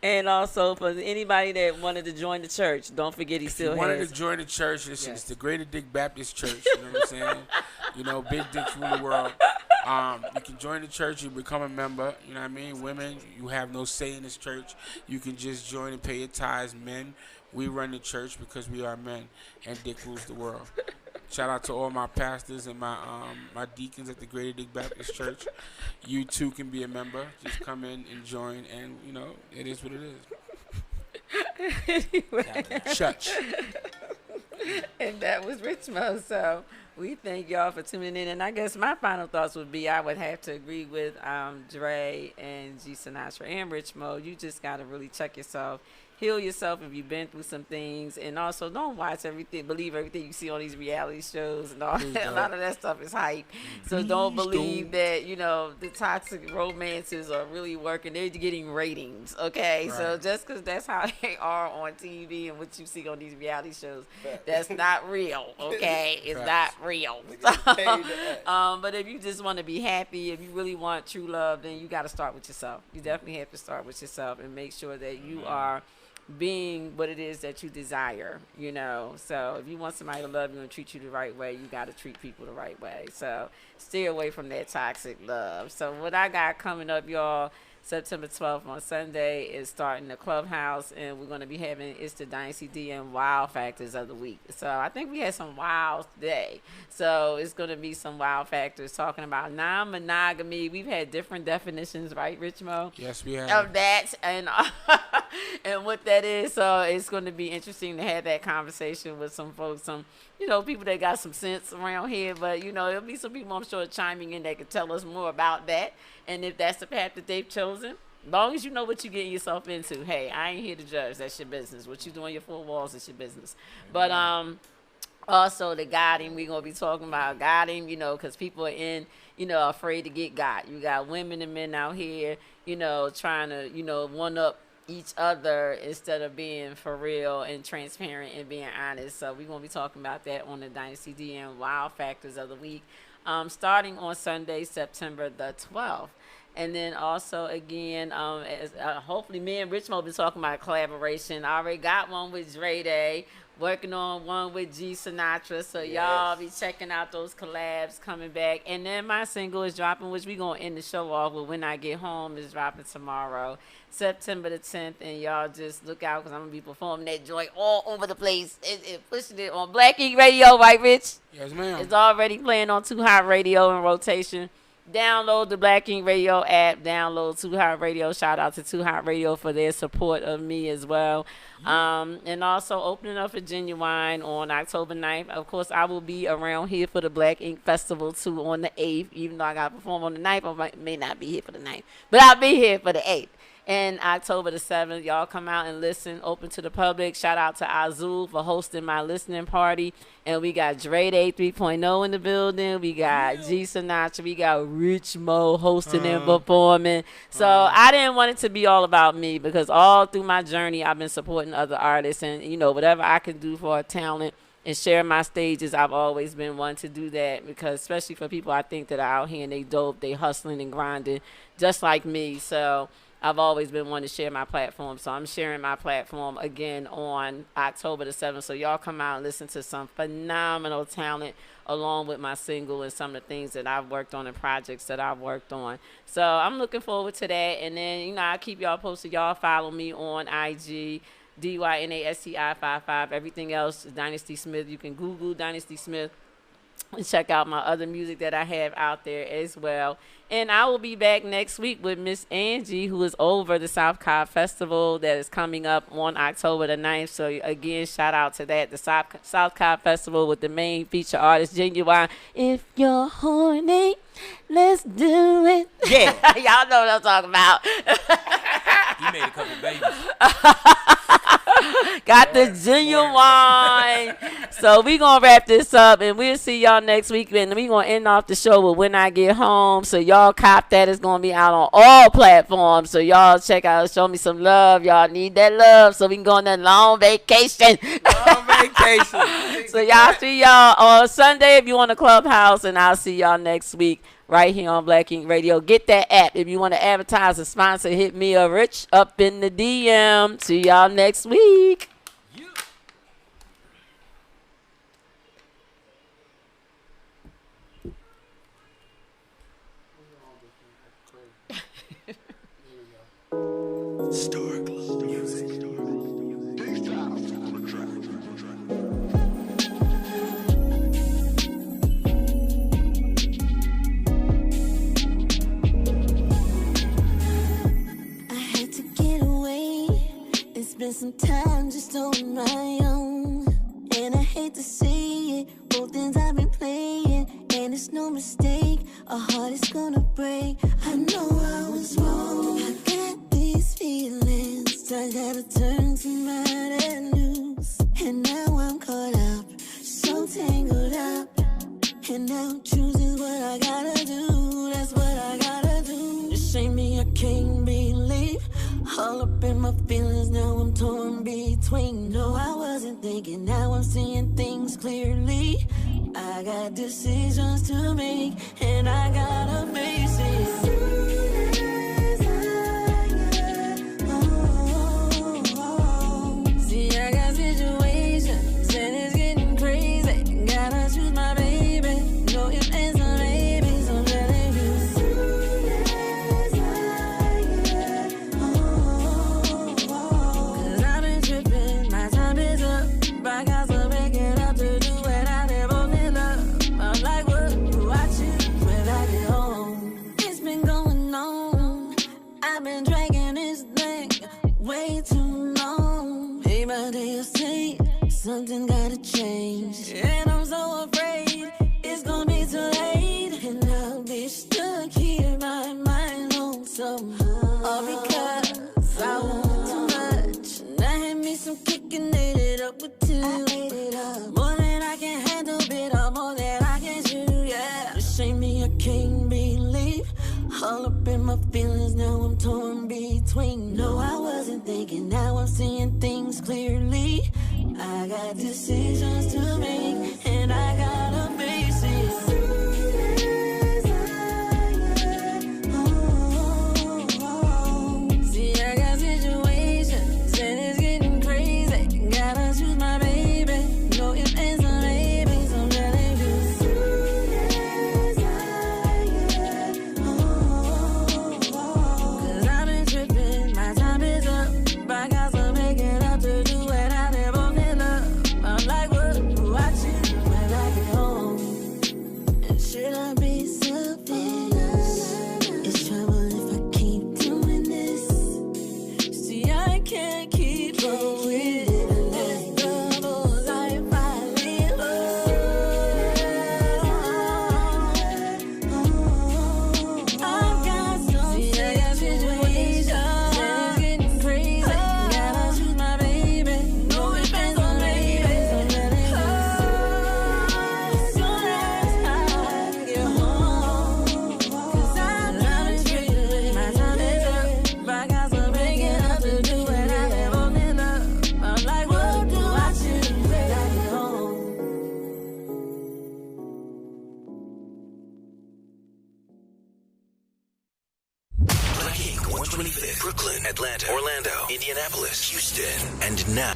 And also for anybody that wanted to join the church, don't forget he still wanted to join the church. Listen, it's the Greater Dick Baptist Church. You know what I'm saying? You know, big dicks rule the world. You can join the church. You become a member. You know what I mean? Women, you have no say in this church. You can just join and pay your tithes. Men, we run the church because we are men, and dick rules the world. Shout out to all my pastors and my deacons at the Greater Dick Baptist Church. You too can be a member. Just come in and join, and you know it is what it is. Anyway. Church. And that was Rich Mo. So We thank y'all for tuning in. And I guess my final thoughts would be I would have to agree with Dre and Gsinatra and Rich Mo. You just got to really check yourself. Heal yourself if you've been through some things, and also don't watch everything, believe everything you see on these reality shows and all that. A lot of that stuff is hype. So don't believe that, the toxic romances are really working. They're getting ratings, okay? Right. So just because that's how they are on TV and what you see on these reality shows, that's not real, okay? It's not real. But if you just want to be happy, if you really want true love, then you got to start with yourself. You definitely have to start with yourself and make sure that you are being what it is that you desire, So if you want somebody to love you and treat you the right way, you got to treat people the right way. So stay away from that toxic love. So what I got coming up, y'all, September 12th on Sunday is starting the clubhouse, and we're going to be having it's the Dynasty DM Wow Factors of the week. So I think we had some wows today. So it's going to be some wow factors talking about non-monogamy. We've had different definitions, right, Rich Mo? Yes, we have. Of that and and what that is. So it's going to be interesting to have that conversation with some folks, some people that got some sense around here. But there'll be some people I'm sure chiming in that can tell us more about that. And if that's the path that they've chosen, as long as you know what you're getting yourself into, hey, I ain't here to judge. That's your business. What you doing your 4 walls is your business. But also the guiding, we're going to be talking about guiding, because people are afraid to get got. You got women and men out here, trying to, one up each other instead of being for real and transparent and being honest. So we're going to be talking about that on the Dynasty DM Wow Factors of the Week, starting on Sunday, September the 12th. And then also, again, hopefully me and Rich Mo been talking about collaboration. I already got one with Dre Day, working on one with Gsinatra. So y'all be checking out those collabs coming back. And then my single is dropping, which we going to end the show off with When I Get Home is dropping tomorrow, September the 10th. And y'all just look out because I'm going to be performing that joint all over the place. Pushing it on Black Ink Radio, right, Rich? Yes, ma'am. It's already playing on Too Hot Radio in rotation. Download the Black Ink Radio app. Download Too Hot Radio. Shout out to Too Hot Radio for their support of me as well. And also opening up for Genuine on October 9th. Of course, I will be around here for the Black Ink Festival too on the 8th. Even though I got to perform on the 9th, I may not be here for the 9th. But I'll be here for the 8th. And October the 7th, y'all come out and listen, open to the public. Shout out to Azul for hosting my listening party. And we got Dre Day 3.0 in the building. We got Gsinatra. We got Rich Mo hosting and performing. So I didn't want it to be all about me because all through my journey, I've been supporting other artists. And, whatever I can do for a talent and share my stages, I've always been one to do that because especially for people I think that are out here and they dope, they hustling and grinding just like me. So I've always been one to share my platform, so I'm sharing my platform again on October the 7th. So y'all come out and listen to some phenomenal talent along with my single and some of the things that I've worked on and projects that I've worked on. So I'm looking forward to that. And then, I'll keep y'all posted. Y'all follow me on IG, DYNASTI55. Everything else is Dynasty Smith. You can Google Dynasty Smith and check out my other music that I have out there as well. And I will be back next week with Miss Angie, who is over the South Cobb Festival that is coming up on October the 9th. So, again, shout out to that, the South Cobb Festival with the main feature artist, Genuine. If you're horny, let's do it. Yeah. Y'all know what I'm talking about. He made a couple babies. Got the Genuine. So we going to wrap this up, and we'll see y'all next week. And we going to end off the show with When I Get Home. So y'all cop that. It's going to be out on all platforms. So y'all check out, show me some love. Y'all need that love so we can go on that long vacation. Long vacation. So y'all see y'all on Sunday if you want a clubhouse, and I'll see y'all next week right here on Black Ink Radio. Get that app. If you want to advertise or sponsor, hit me or Rich up in the DM. See y'all next week. Been some time just on my own, and I hate to say it, both things I've been playing All up in my feelings, now I'm torn between. No, I wasn't thinking, now I'm seeing things clearly. I got decisions to make, and I gotta face it. See, I got situations, and it's getting crazy. Gotta choose my baby. No ifs, ands, or maybes. I'm telling you. Cause I've been tripping, my time is up. I got to make it up to do what I never did up. I'm like, what do I choose when I get home? It's been going on. I've been dragging this thing way too long. Hey, my days say something gotta change, and I'm so afraid it's gonna be too late, and I'll be stuck here, my mind on some. All because I want too much, and I had me some kicking, ate it up with two. I ate it up more than I can handle, bit or more than I can chew. Yeah, this ain't me, I can't believe. All up in my feelings, now I'm torn between. No, I wasn't thinking, now I'm seeing things clearly. I got decisions to make, and I gotta face it. See, I got situations, and it's getting crazy. Gotta choose my baby. No ifs, ands, or maybes. I'm telling you. Cause I've been tripping, my time is up. I got to make it up to do what I never did up. I'm like, what do I choose when I get home? And should I be selfish? It's trouble if I keep doing this. See, I can't keep going. There's troubles I finally I've got some. See, I got situations, and it's getting crazy. Gotta choose my baby. No ifs, ands, or maybes. I'm letting you. Soon as I get home, cause I've been tripping, my time is up. I got to make it up to do what I never did up. I'm like, what do I choose when I get home? King 125th, Brooklyn, Atlanta, Orlando, Indianapolis, Houston, and now